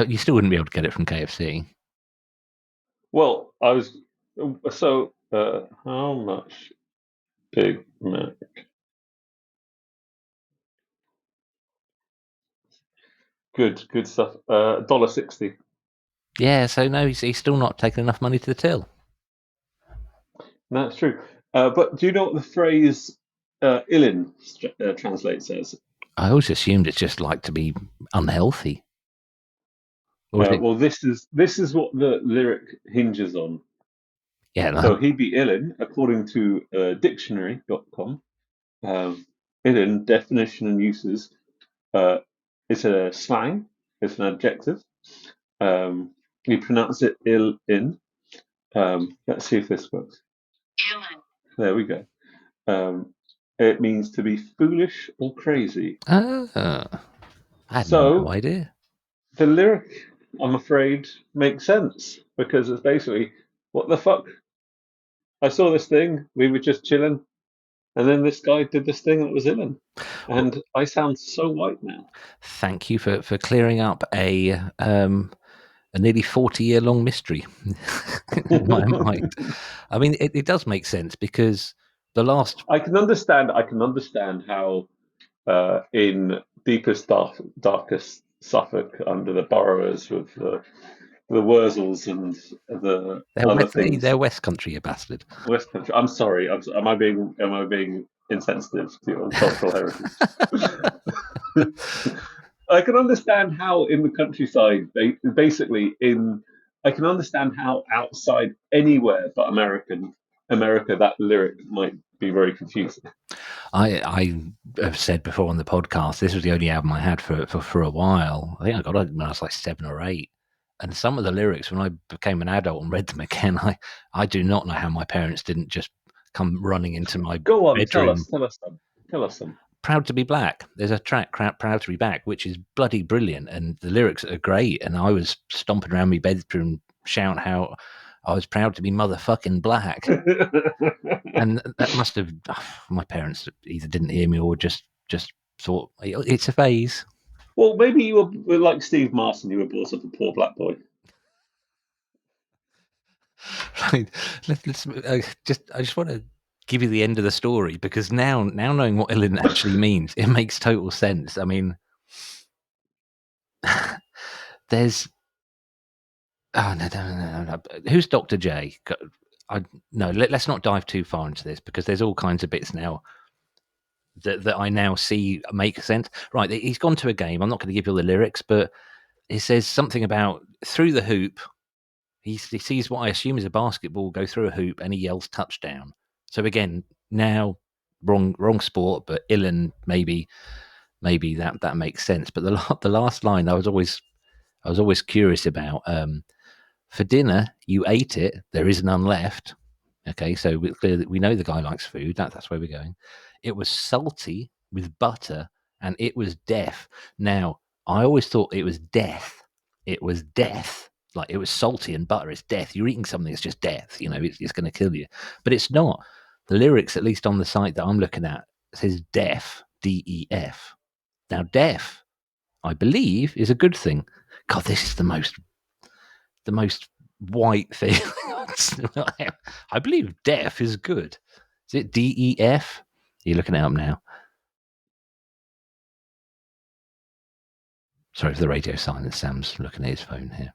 You still wouldn't be able to get it from KFC. Well, how much Big Mac Good stuff. $1.60. Yeah, so no, he's still not taking enough money to the till. That's true. But do you know what the phrase "illin" translates as? I always assumed it's just like to be unhealthy. Or is it- Well, this is what the lyric hinges on. yeah, So he be illin, according to dictionary.com. Illin, definition and uses. It's a slang. It's an adjective. You pronounce it ill-in. Let's see if this works. There we go. It means to be foolish or crazy. I had So- no idea. The lyric, I'm afraid, makes sense because it's basically, what the fuck? I saw this thing, we were just chilling, and then this guy did this thing that was illin. And I sound so white now. Thank you for clearing up a nearly 40-year-long mystery in my mind. I mean, it does make sense because the last... I can understand how in deepest, darkest Suffolk, under the borrowers with the Wurzels and the other things. They're West Country, you bastard. West Country. I'm sorry. Am I being insensitive to your cultural heritage? I can understand how in the countryside, I can understand how outside anywhere but America, that lyric might be very confusing. I have said before on the podcast, this was the only album I had for a while. I think I got it when I was like 7 or 8. And some of the lyrics, when I became an adult and read them again, I do not know how my parents didn't just come running into my Go on, bedroom. Tell us some. Proud to be Black. There's a track, Proud to be Back, which is bloody brilliant. And the lyrics are great. And I was stomping around my bedroom shouting how I was proud to be motherfucking black. And that must have, my parents either didn't hear me or just thought, it's a phase. Well, maybe you were like Steve Marston, you were brought up a poor black boy. Right. I just want to give you the end of the story because now knowing what illin actually means, it makes total sense. I mean, there's... Oh, no. Who's Dr. J? Let's not dive too far into this because there's all kinds of bits now that I now see make sense. Right, he's gone to a game. I'm not going to give you the lyrics, but it says something about through the hoop. He sees what I assume is a basketball go through a hoop, and he yells touchdown. So again, now wrong sport, but illin maybe that makes sense. But the last line I was always curious about. For dinner, you ate it. There is none left. Okay, so we know the guy likes food. That's where we're going. It was salty with butter, and it was death. Now, I always thought it was death. It was death. Like, it was salty and butter. It's death. You're eating something that's just death. You know, it's going to kill you. But it's not. The lyrics, at least on the site that I'm looking at, says deaf, D-E-F. Now, deaf, I believe, is a good thing. God, this is the most white thing. I believe deaf is good. Is it D-E-F? You're looking it up now. Sorry for the radio silence. Sam's looking at his phone here.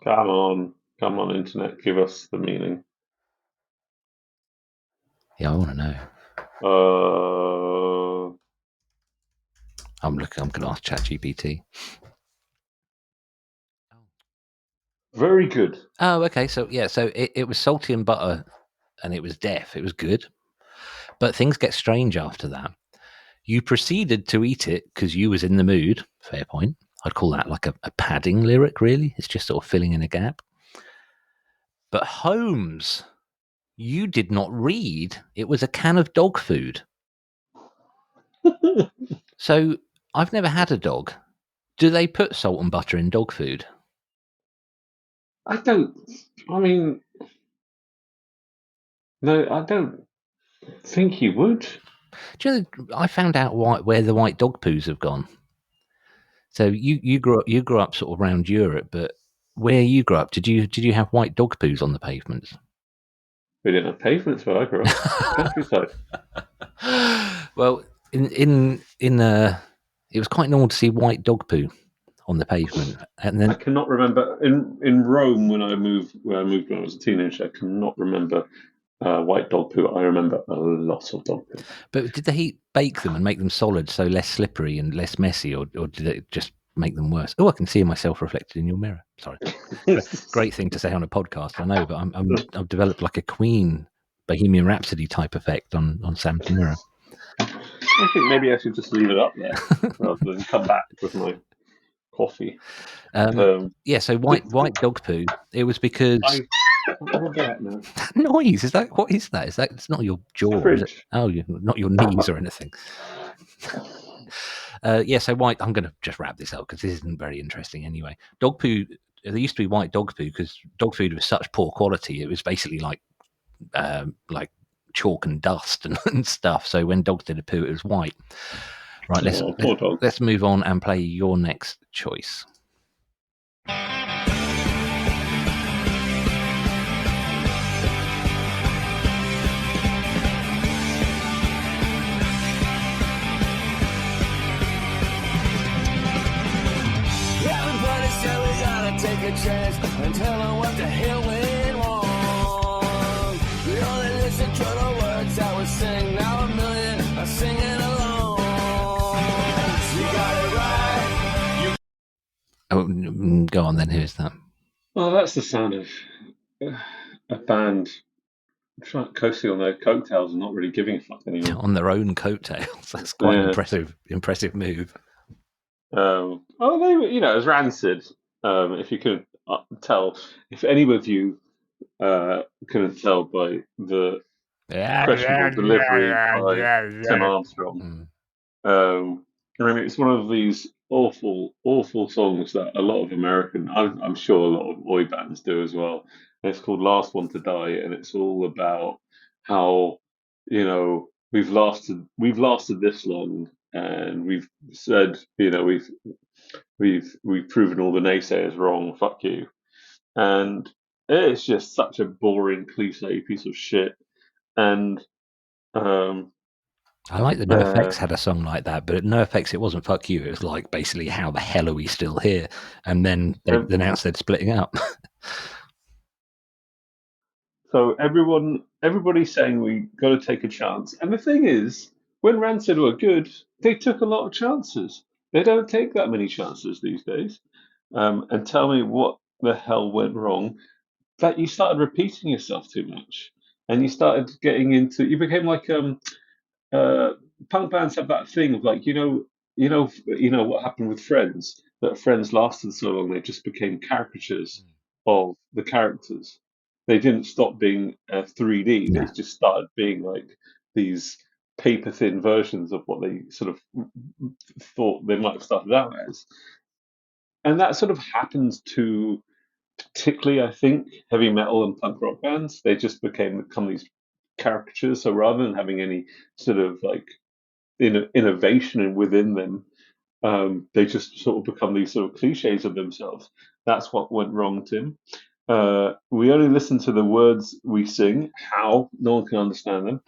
Come on, internet, give us the meaning. Yeah, I want to know. I'm going to ask ChatGPT. Very good. Oh, okay. So it was salty and butter, and it was deaf. It was good, but things get strange after that. You proceeded to eat it because you was in the mood. Fair point. I'd call that like a padding lyric, really. It's just sort of filling in a gap. But Holmes, you did not read. It was a can of dog food. So I've never had a dog. Do they put salt and butter in dog food? I don't think you would. Do you know, I found out where the white dog poos have gone. So you grew up sort of around Europe, but where you grew up, did you have white dog poos on the pavements? We didn't have pavements where I grew up. Countryside. Well, in it was quite normal to see white dog poo on the pavement. And I then cannot remember in Rome when I moved when I was a teenager. I cannot remember white dog poo. I remember a lot of dog poo. but did the heat bake them and make them solid, so less slippery and less messy, or did it just make them worse? Oh, I can see myself reflected in your mirror. Sorry. Great thing to say on a podcast, I know, but I've developed like a Queen Bohemian Rhapsody type effect on Sam's mirror. I think maybe I should just leave it up there rather than come back with my coffee. Yeah, so white dog poo. It was because that noise. Is that what is that? Is that it's not your jaw? Is it? Oh, not your knees or anything. Yeah, so white. I'm going to just wrap this up because this isn't very interesting anyway. Dog poo. There used to be white dog poo because dog food was such poor quality. It was basically like chalk and dust and stuff. So when dogs did a poo, it was white. Right, let's move on and play your next choice. Everybody said we gotta take a chance and tell them what the hell went wrong. We only listen to the words that we sing. Now a million are singing along. You got it right. Oh, go on then. Who's that? Well, that's the sound of a band coasting on their coattails and not really giving a fuck anymore. On their own coattails. That's quite an impressive move. They were, as Rancid. If you could tell, if any of you couldn't tell by the questionable delivery by Tim Armstrong, I mean, it's one of these awful songs that a lot of I'm sure a lot of oi bands do as well. And it's called "Last One to Die," and it's all about how we've lasted this long, and we've said we've proven all the naysayers wrong. Fuck you. And it's just such a boring cliche piece of shit. And I like that NoFX had a song like that, but at NoFX it wasn't "fuck you." It was like basically, how the hell are we still here? And then they announced they're splitting up. So everybody's saying we got to take a chance. And the thing is, when Rancid were good, they took a lot of chances. They don't take that many chances these days. And tell me what the hell went wrong. That you started repeating yourself too much, and you started getting into. You became like punk bands have that thing of like what happened with Friends. That Friends lasted so long, they just became caricatures of the characters. They didn't stop being 3D. No. They just started being like these paper-thin versions of what they sort of thought they might have started out as. And that sort of happens to, particularly, I think, heavy metal and punk rock bands. They just become these caricatures. So rather than having any sort of like innovation within them, they just sort of become these sort of cliches of themselves. That's what went wrong, Tim. We only listen to the words we sing. How? No one can understand them.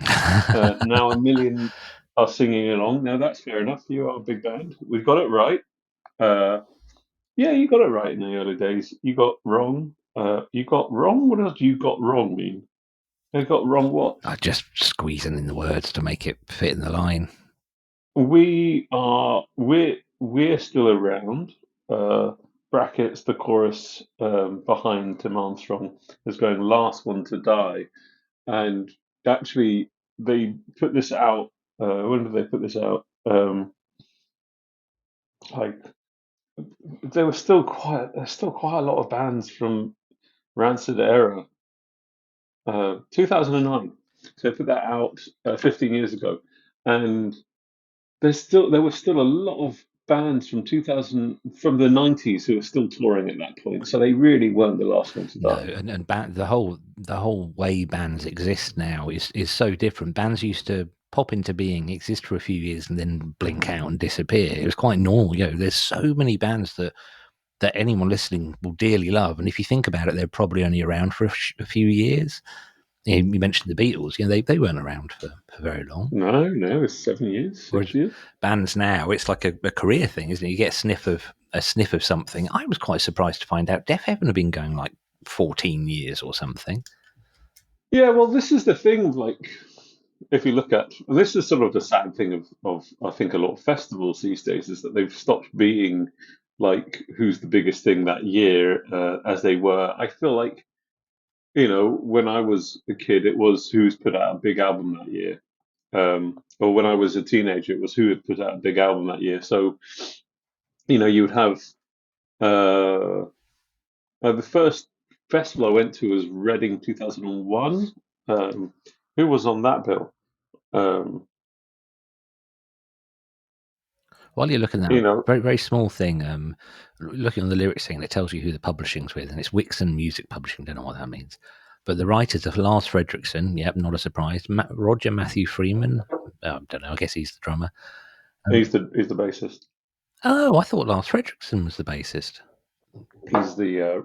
Now a million are singing along. Now that's fair enough. You are a big band. We've got it right. Yeah, you got it right in the early days. You got wrong. You got wrong? What does you got wrong mean? You got wrong what? Just squeezing in the words to make it fit in the line. We're still around. Brackets, the chorus behind Tim Armstrong is going "Last One to Die," and actually they put this out. When did they put this out? There's still quite a lot of bands from Rancid era. 2009. So they put that out 15 years ago, and there was still a lot of bands from from the 90s who were still touring at that point, so they really weren't the last ones to die. No, and the whole way bands exist now is so different. Bands used to pop into being, exist for a few years, and then blink out and disappear. It was quite normal. There's so many bands that anyone listening will dearly love, and if you think about it, they're probably only around for a few years. You mentioned the Beatles. They weren't around for very long. No, it's 7 years, 6 years. Bands now, it's like a career thing, isn't it? You get a sniff of something. I was quite surprised to find out Def Heaven have been going like 14 years or something. Yeah, well, this is the thing. Like, if you look at this, is sort of the sad thing of I think a lot of festivals these days is that they've stopped being like who's the biggest thing that year as they were. I feel like, when I was a kid, it was who's put out a big album that year. Or when I was a teenager, it was who had put out a big album that year. So, you would have the first festival I went to was Reading 2001. Who was on that bill? While you're looking at that, very, very small thing, looking on the lyrics thing, it tells you who the publishing's with, and it's Wixon Music Publishing. Don't know what that means. But the writers are Lars Fredriksson, yep, not a surprise. Roger Matthew Freeman, don't know, I guess he's the drummer. He's the bassist. Oh, I thought Lars Fredriksson was the bassist. He's the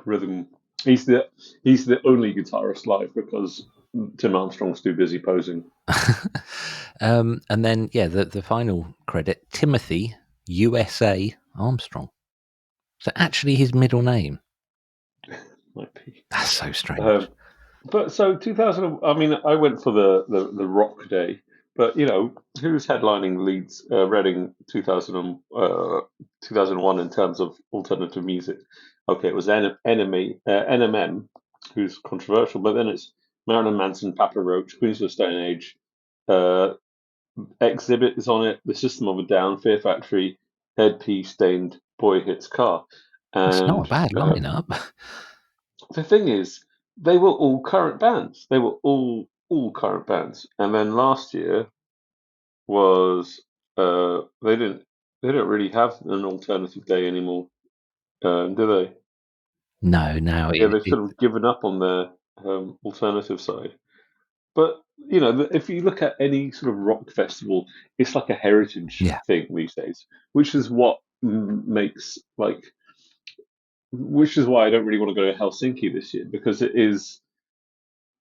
rhythm. He's the only guitarist live because Tim Armstrong's too busy posing. And then the final credit, Timothy USA Armstrong. So actually his middle name. Might be. That's so strange. But so 2000. I mean, I went for the rock day. But who's headlining Leeds Reading 2001 in terms of alternative music? Okay, it was NMM, who's controversial, but then it's Marilyn Manson, Papa Roach, Queens of the Stone Age, Exhibit is on it, The System of a Down, Fear Factory, Ed P. Stained, Boy Hits Car. And, it's not a bad lineup. The thing is, they were all current bands. They were all current bands. And then last year was they don't really have an alternative day anymore, do they? No. Yeah, they've sort of given up on their alternative side. But if you look at any sort of rock festival, it's like a heritage thing these days, which is what makes which is why I don't really want to go to Helsinki this year, because it is,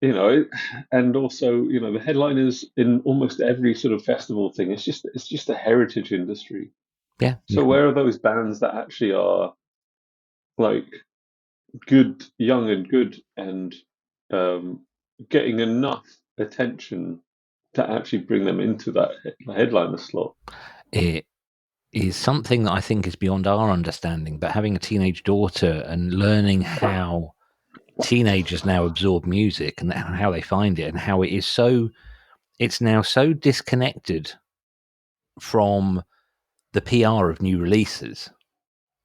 and also the headliners in almost every sort of festival thing. It's just a heritage industry. Yeah. So where are those bands that actually are like good, young and good, and getting enough attention to actually bring them into that headliner slot? It is something that I think is beyond our understanding, but having a teenage daughter and learning how teenagers now absorb music and how they find it, and how it's now so disconnected from the PR of new releases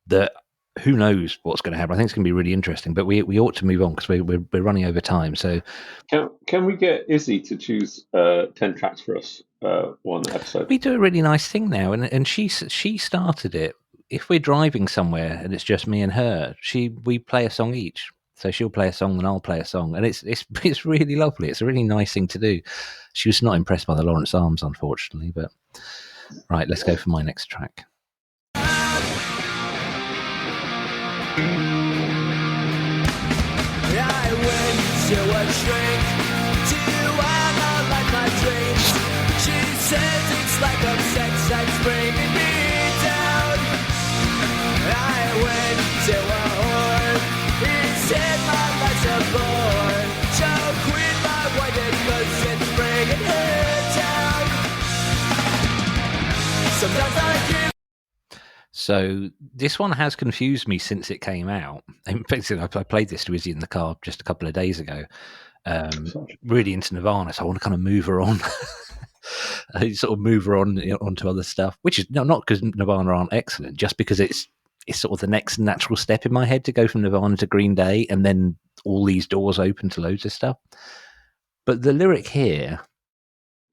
that who knows what's going to happen. I think it's going to be really interesting, but we ought to move on because we're running over time. So can we get Izzy to choose 10 tracks for us one episode? We do a really nice thing now, and she started it. If we're driving somewhere and it's just me and her, we play a song each. So she'll play a song and I'll play a song, and it's really lovely. It's a really nice thing to do. She was not impressed by the Lawrence Arms, unfortunately, but right, let's go for my next track. I went to a shrink to analyze my dreams. She says it's like a sex that's bringing me down. I went to a whore. He said my life's a bore. So quit my wife because it's bringing her down. Sometimes I give. So this one has confused me since it came out. In fact, I played this to Izzy in the car just a couple of days ago. Really into Nirvana, so I want to kind of move her on. Sort of move her on onto other stuff, which is not because Nirvana aren't excellent, just because it's sort of the next natural step in my head to go from Nirvana to Green Day, and then all these doors open to loads of stuff. But the lyric here,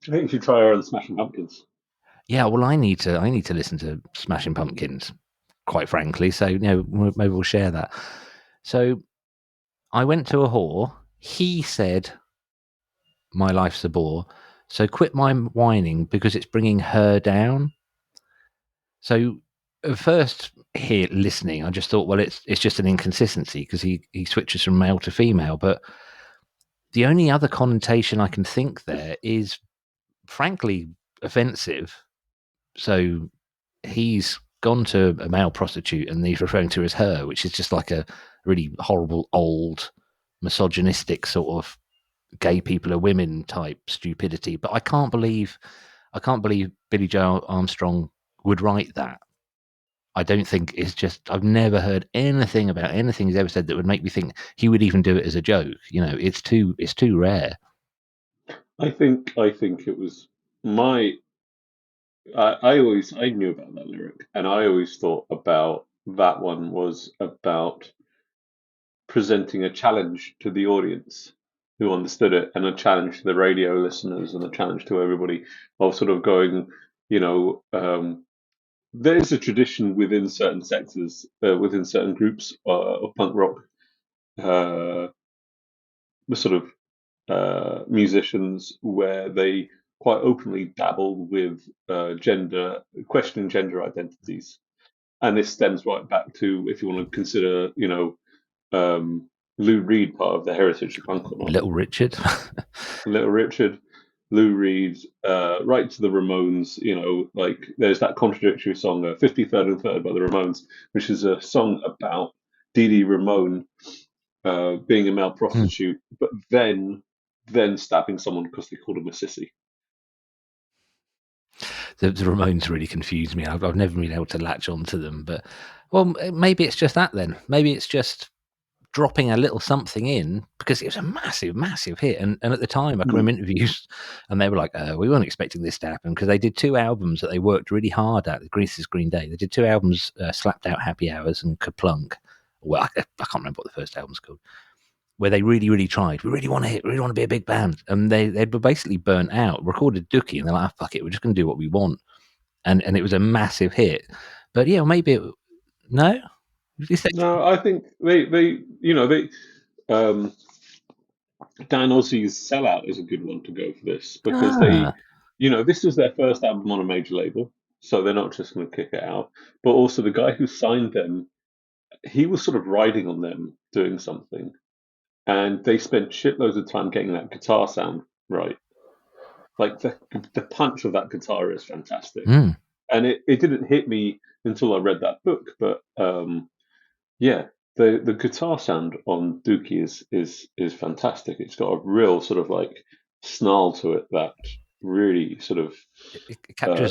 I think you should try her on Smashing Pumpkins. Yeah, well, I need to listen to Smashing Pumpkins, quite frankly. So maybe we'll share that. So I went to a whore. He said, "My life's a bore. So quit my whining because it's bringing her down." So at first, here listening, I just thought, well, it's just an inconsistency because he switches from male to female. But the only other connotation I can think there is frankly offensive. So he's gone to a male prostitute and he's referring to her as her, which is just like a really horrible, old, misogynistic sort of gay people are women type stupidity. But I can't believe Billy Joe Armstrong would write that. I don't think it's just, I've never heard anything about anything he's ever said that would make me think he would even do it as a joke. You know, it's too rare. I think it was my. I knew about that lyric, and I always thought about that one was about presenting a challenge to the audience who understood it, and a challenge to the radio listeners, and a challenge to everybody of sort of going, you know, there's a tradition within certain sectors, within certain groups of punk rock, the sort of musicians where they quite openly dabble with questioning gender identities. And this stems right back to, if you want to consider, you know, Lou Reed part of the heritage of punk or not. Little Richard. Little Richard, Lou Reed, right to the Ramones, you know, like there's that contradictory song, 53rd and 3rd by the Ramones, which is a song about Dee Dee Ramone being a male prostitute, but then stabbing someone because they called him a sissy. The Ramones really confused me. I've never been able to latch onto them, but well, maybe it's just that then. Maybe it's just dropping a little something in, because it was a massive hit. And at the time, I can remember interviews, and they were like, we weren't expecting this to happen, because they did 2 albums that they worked really hard at. Grease is Green Day. They did 2 albums, Slapped Out Happy Hours and Kaplunk. Well, I can't remember what the first album's called, where they really tried. We really want to hit. We really want to be a big band. And they were basically burnt out, recorded Dookie, and they're like, fuck it, we're just going to do what we want. And it was a massive hit. But yeah, maybe no? No, I think they you know, Dan Ozzy's Sellout is a good one to go for this, because they, you know, this was their first album on a major label, so they're not just going to kick it out. But also the guy who signed them, he was sort of riding on them doing something, and they spent shitloads of time getting that guitar sound right. Like the punch of that guitar is fantastic, and it didn't hit me until I read that book. But yeah, the guitar sound on Dookie is fantastic. It's got a real sort of like snarl to it that really sort of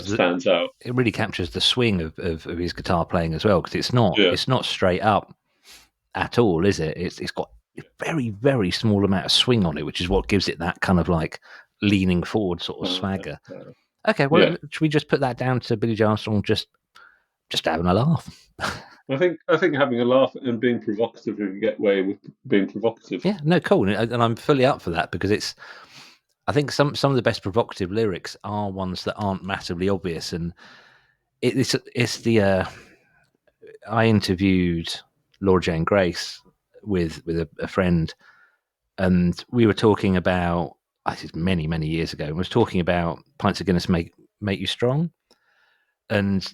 stands out. It really captures the swing of his guitar playing as well, because it's not straight up at all, is it? It's got a very small amount of swing on it, which is what gives it that kind of like leaning forward sort of swagger. Okay, well, should we just put that down to Billy Joe Armstrong just having a laugh? I think having a laugh and being provocative, if you get away with being provocative. Yeah, no, cool, and I'm fully up for that, because I think some of the best provocative lyrics are ones that aren't massively obvious, and it's the I interviewed Laura Jane Grace with a friend, and we were talking about, I think many years ago, and was talking about pints of Guinness make you strong, and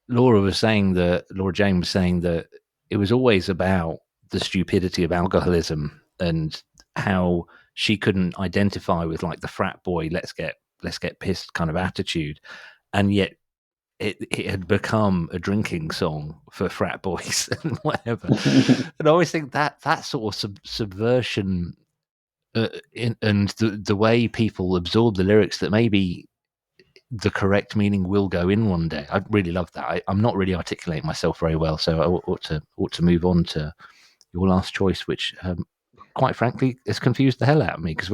Laura Jane was saying that it was always about the stupidity of alcoholism and how she couldn't identify with like the frat boy, let's get pissed kind of attitude, and yet it had become a drinking song for frat boys and whatever. And I always think that sort of subversion and the way people absorb the lyrics, that maybe the correct meaning will go in one day. I really love that. I'm not really articulating myself very well, so I ought to move on to your last choice, which quite frankly has confused the hell out of me, because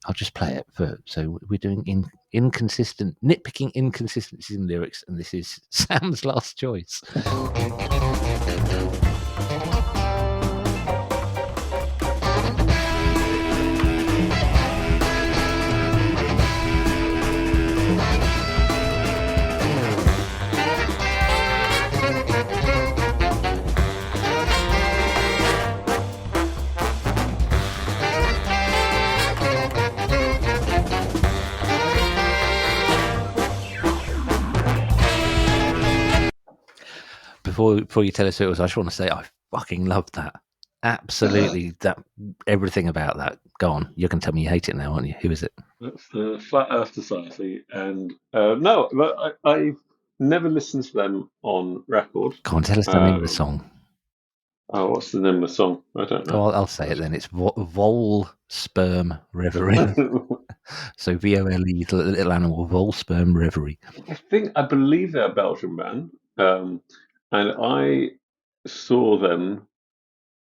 I'll just play it so we're doing nitpicking inconsistencies in lyrics, and this is Sam's last choice. Before you tell us who it was, I just want to say I fucking loved that. Absolutely, that everything about that. Go on, you're going to tell me you hate it now, aren't you? Who is it? That's the Flat Earth Society, and no, but I've never listened to them on record. Go on, tell us the name of the song. Oh, what's the name of the song? I don't know. Oh, I'll say it then. It's Vol Sperm Reverie. So VOLE, the little animal, Vol Sperm Reverie. I believe they're a Belgian band, and I saw them.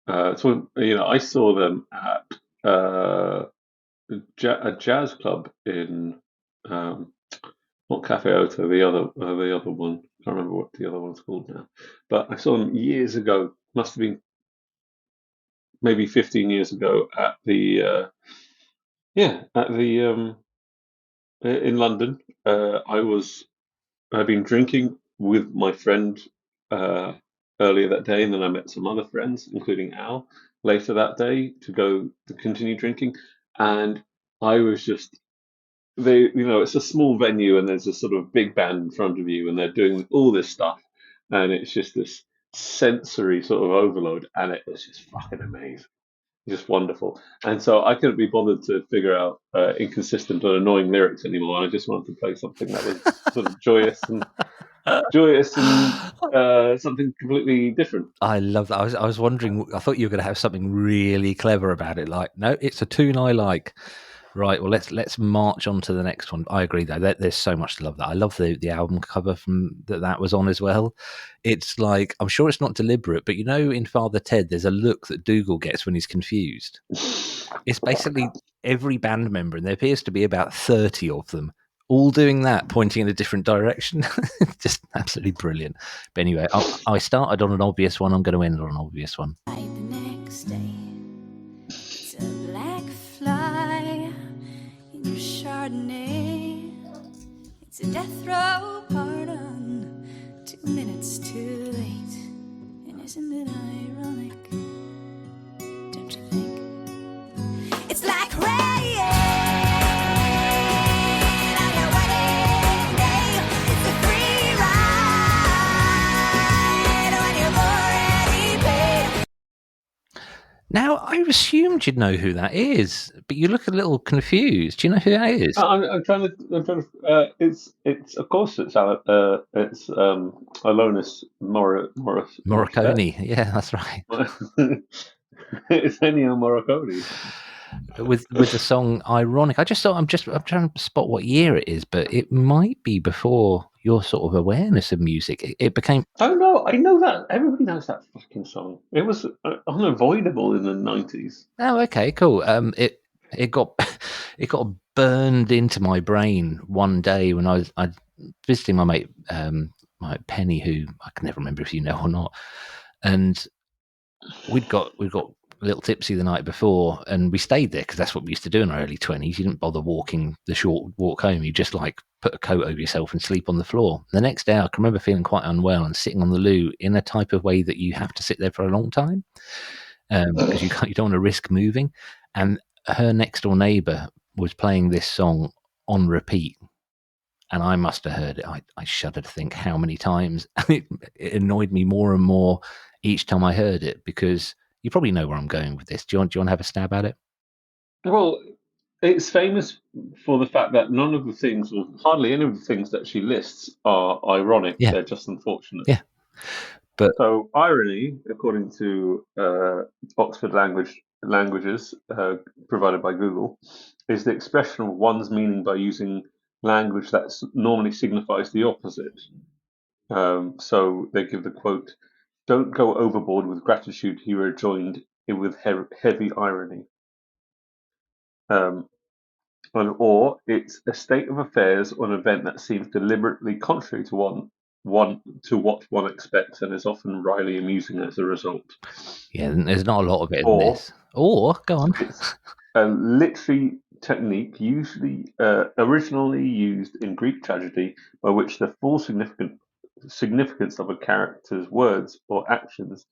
I saw them at a jazz club in not Cafe Oto, the other one. I can't remember what the other one's called now. But I saw them years ago. Must have been maybe 15 years ago at the in London. I'd been drinking with my friend earlier that day, and then I met some other friends, including Al, later that day to continue drinking. And I was just, it's a small venue, and there's a sort of big band in front of you, and they're doing all this stuff, and it's just this sensory sort of overload, and it was just fucking amazing. Just wonderful. And so I couldn't be bothered to figure out inconsistent or annoying lyrics anymore. And I just wanted to play something that was sort of joyous and something completely different. I love that. I was wondering, I thought you were going to have something really clever about it. Like, no, it's a tune I like. Right, well, let's march on to the next one. I agree, though. There's so much to love that. I love the album cover from that was on as well. It's like, I'm sure it's not deliberate, but in Father Ted, there's a look that Dougal gets when he's confused. It's basically every band member, and there appears to be about 30 of them, all doing that, pointing in a different direction. Just absolutely brilliant. But anyway, I started on an obvious one. I'm going to end on an obvious one. The next day, it's a black fly in your Chardonnay. It's a death row pardon, 2 minutes too late. And isn't it ironic? Don't you think? It's like rain on your wedding day. It's a free ride when you've already paid. Now, I assumed you'd know who that is, but you look a little confused. Do you know who that is? I'm trying to. It's of course it's Alonis Morris. Morricone. Yeah, that's right. It's Ennio Morricone. With the song "Ironic," I just thought I'm trying to spot what year it is, but it might be before your sort of awareness of music. It became. Oh no, I know that. Everybody knows that fucking song. It was unavoidable in the 90s. Oh, okay, cool. It got burned into my brain one day when I was visiting my mate, my Penny, who I can never remember if you know or not, and we'd got a little tipsy the night before, and we stayed there because that's what we used to do in our early 20s. You didn't bother walking the short walk home. You just put a coat over yourself and sleep on the floor. The next day, I can remember feeling quite unwell and sitting on the loo in a type of way that you have to sit there for a long time because you don't want to risk moving. And her next door neighbour was playing this song on repeat, and I must have heard it. I shudder to think how many times, and it annoyed me more and more each time I heard it, because you probably know where I'm going with this. Do you want to have a stab at it? Well, it's famous for the fact that none of the things, or hardly any of the things that she lists, are ironic. Yeah. They're just unfortunate. Yeah. But so irony, according to Oxford Languages provided by Google, is the expression of one's meaning by using language that normally signifies the opposite. So they give the quote, "Don't go overboard with gratitude," he rejoined with heavy irony. Or it's a state of affairs or an event that seems deliberately contrary to what one expects and is often wryly amusing as a result. Yeah, there's not a lot of it in this. Or, go on. It's a literary technique usually originally used in Greek tragedy, by which the full significance of a character's words or actions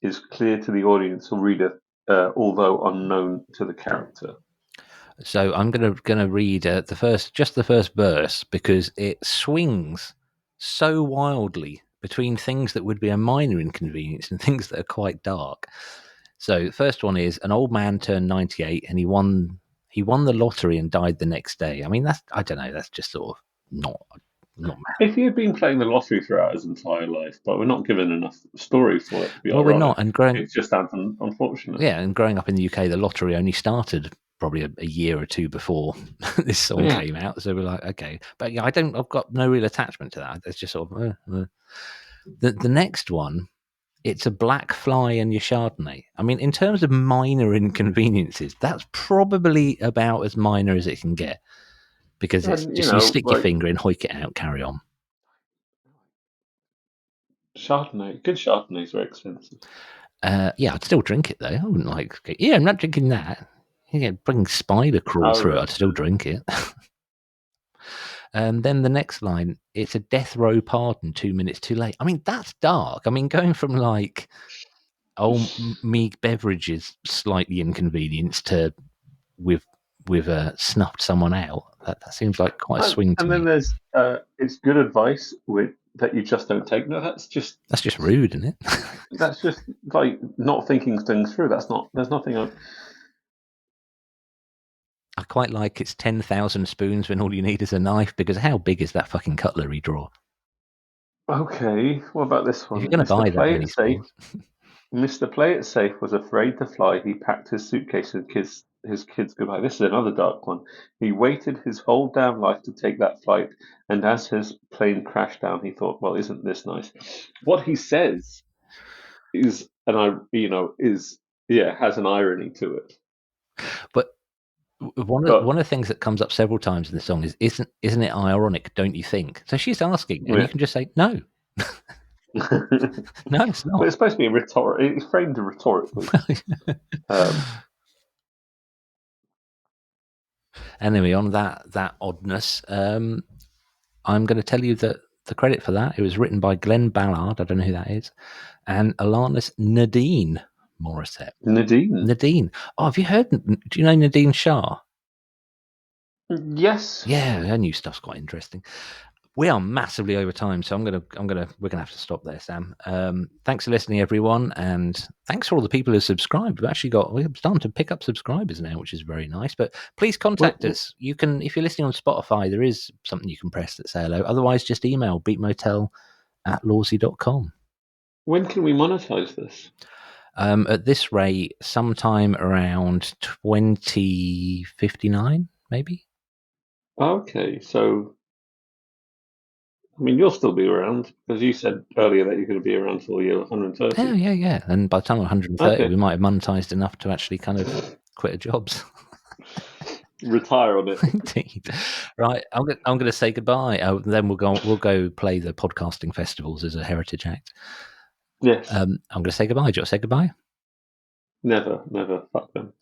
is clear to the audience or reader, although unknown to the character. So I'm gonna read the first verse, because it swings so wildly between things that would be a minor inconvenience and things that are quite dark. So the first one is an old man turned 98 and he won the lottery and died the next day. I mean, I don't know, that's just sort of not mad. If he had been playing the lottery throughout his entire life, but we're not given enough story for it to be Well, we're ironic. not, and growing It's just unfortunate. yeah, and growing up in the UK, the lottery only started probably a year or two before this song Yeah. came out. So we're like, okay, but yeah, I've got no real attachment to that. It's just sort of the next one. It's a black fly in your Chardonnay. I mean, in terms of minor inconveniences, that's probably about as minor as it can get, because it's And, just you stick your finger in, hoik it out, carry on. Chardonnay, good Chardonnays are expensive. Yeah, I'd still drink it though. I wouldn't like. Yeah, I'm not drinking that. Yeah, bring spider crawl through it. I'd still drink it. And then the next line, it's a death row pardon 2 minutes too late. I mean, that's dark. I mean, going from like, mead beverages slightly inconvenienced to we've snuffed someone out. That seems like quite a swing to and me. then there's it's good advice that you just don't take. No, that's just rude, isn't it? That's just like not thinking things through. There's nothing. I quite like it's 10,000 spoons when all you need is a knife, because how big is that fucking cutlery drawer? Okay, what about this one? If you're going to buy that many spoons. Mr. Play It Safe was afraid to fly. He packed his suitcase and kissed his kids goodbye. This is another dark one. He waited his whole damn life to take that flight, and as his plane crashed down, he thought, "Well, isn't this nice?" What he says is, has an irony to it. But one of the things that comes up several times in the song is, isn't it ironic, don't you think? So she's asking, and you can just say no. No, it's not. But it's supposed to be rhetorical. It's framed rhetorically. Anyway, on that oddness, I'm going to tell you that the credit for that, it was written by Glenn Ballard, I don't know who that is, and Alanis Nadine Morissette. Nadine. Oh, have you heard? Do you know Nadine Shah? Yes. Yeah, her new stuff's quite interesting. We are massively over time, so we're gonna have to stop there, Sam. Thanks for listening, everyone, and thanks for all the people who subscribed. We're starting to pick up subscribers now, which is very nice. But please contact us. You can, if you're listening on Spotify, there is something you can press that say hello. Otherwise, just email beatmotel@lawsy.com. When can we monetize this? At this rate, sometime around 2059, maybe. Okay, so I mean, you'll still be around, because you said earlier that you're going to be around till you're 130. Yeah. And by the time we're 130, we might have monetized enough to actually kind of quit our jobs. Retire on it. Indeed. Right, I'm going to say goodbye. Then we'll go play the podcasting festivals as a heritage act. Yes. I'm going to say goodbye. Do you want to say goodbye? Never. Fuck them.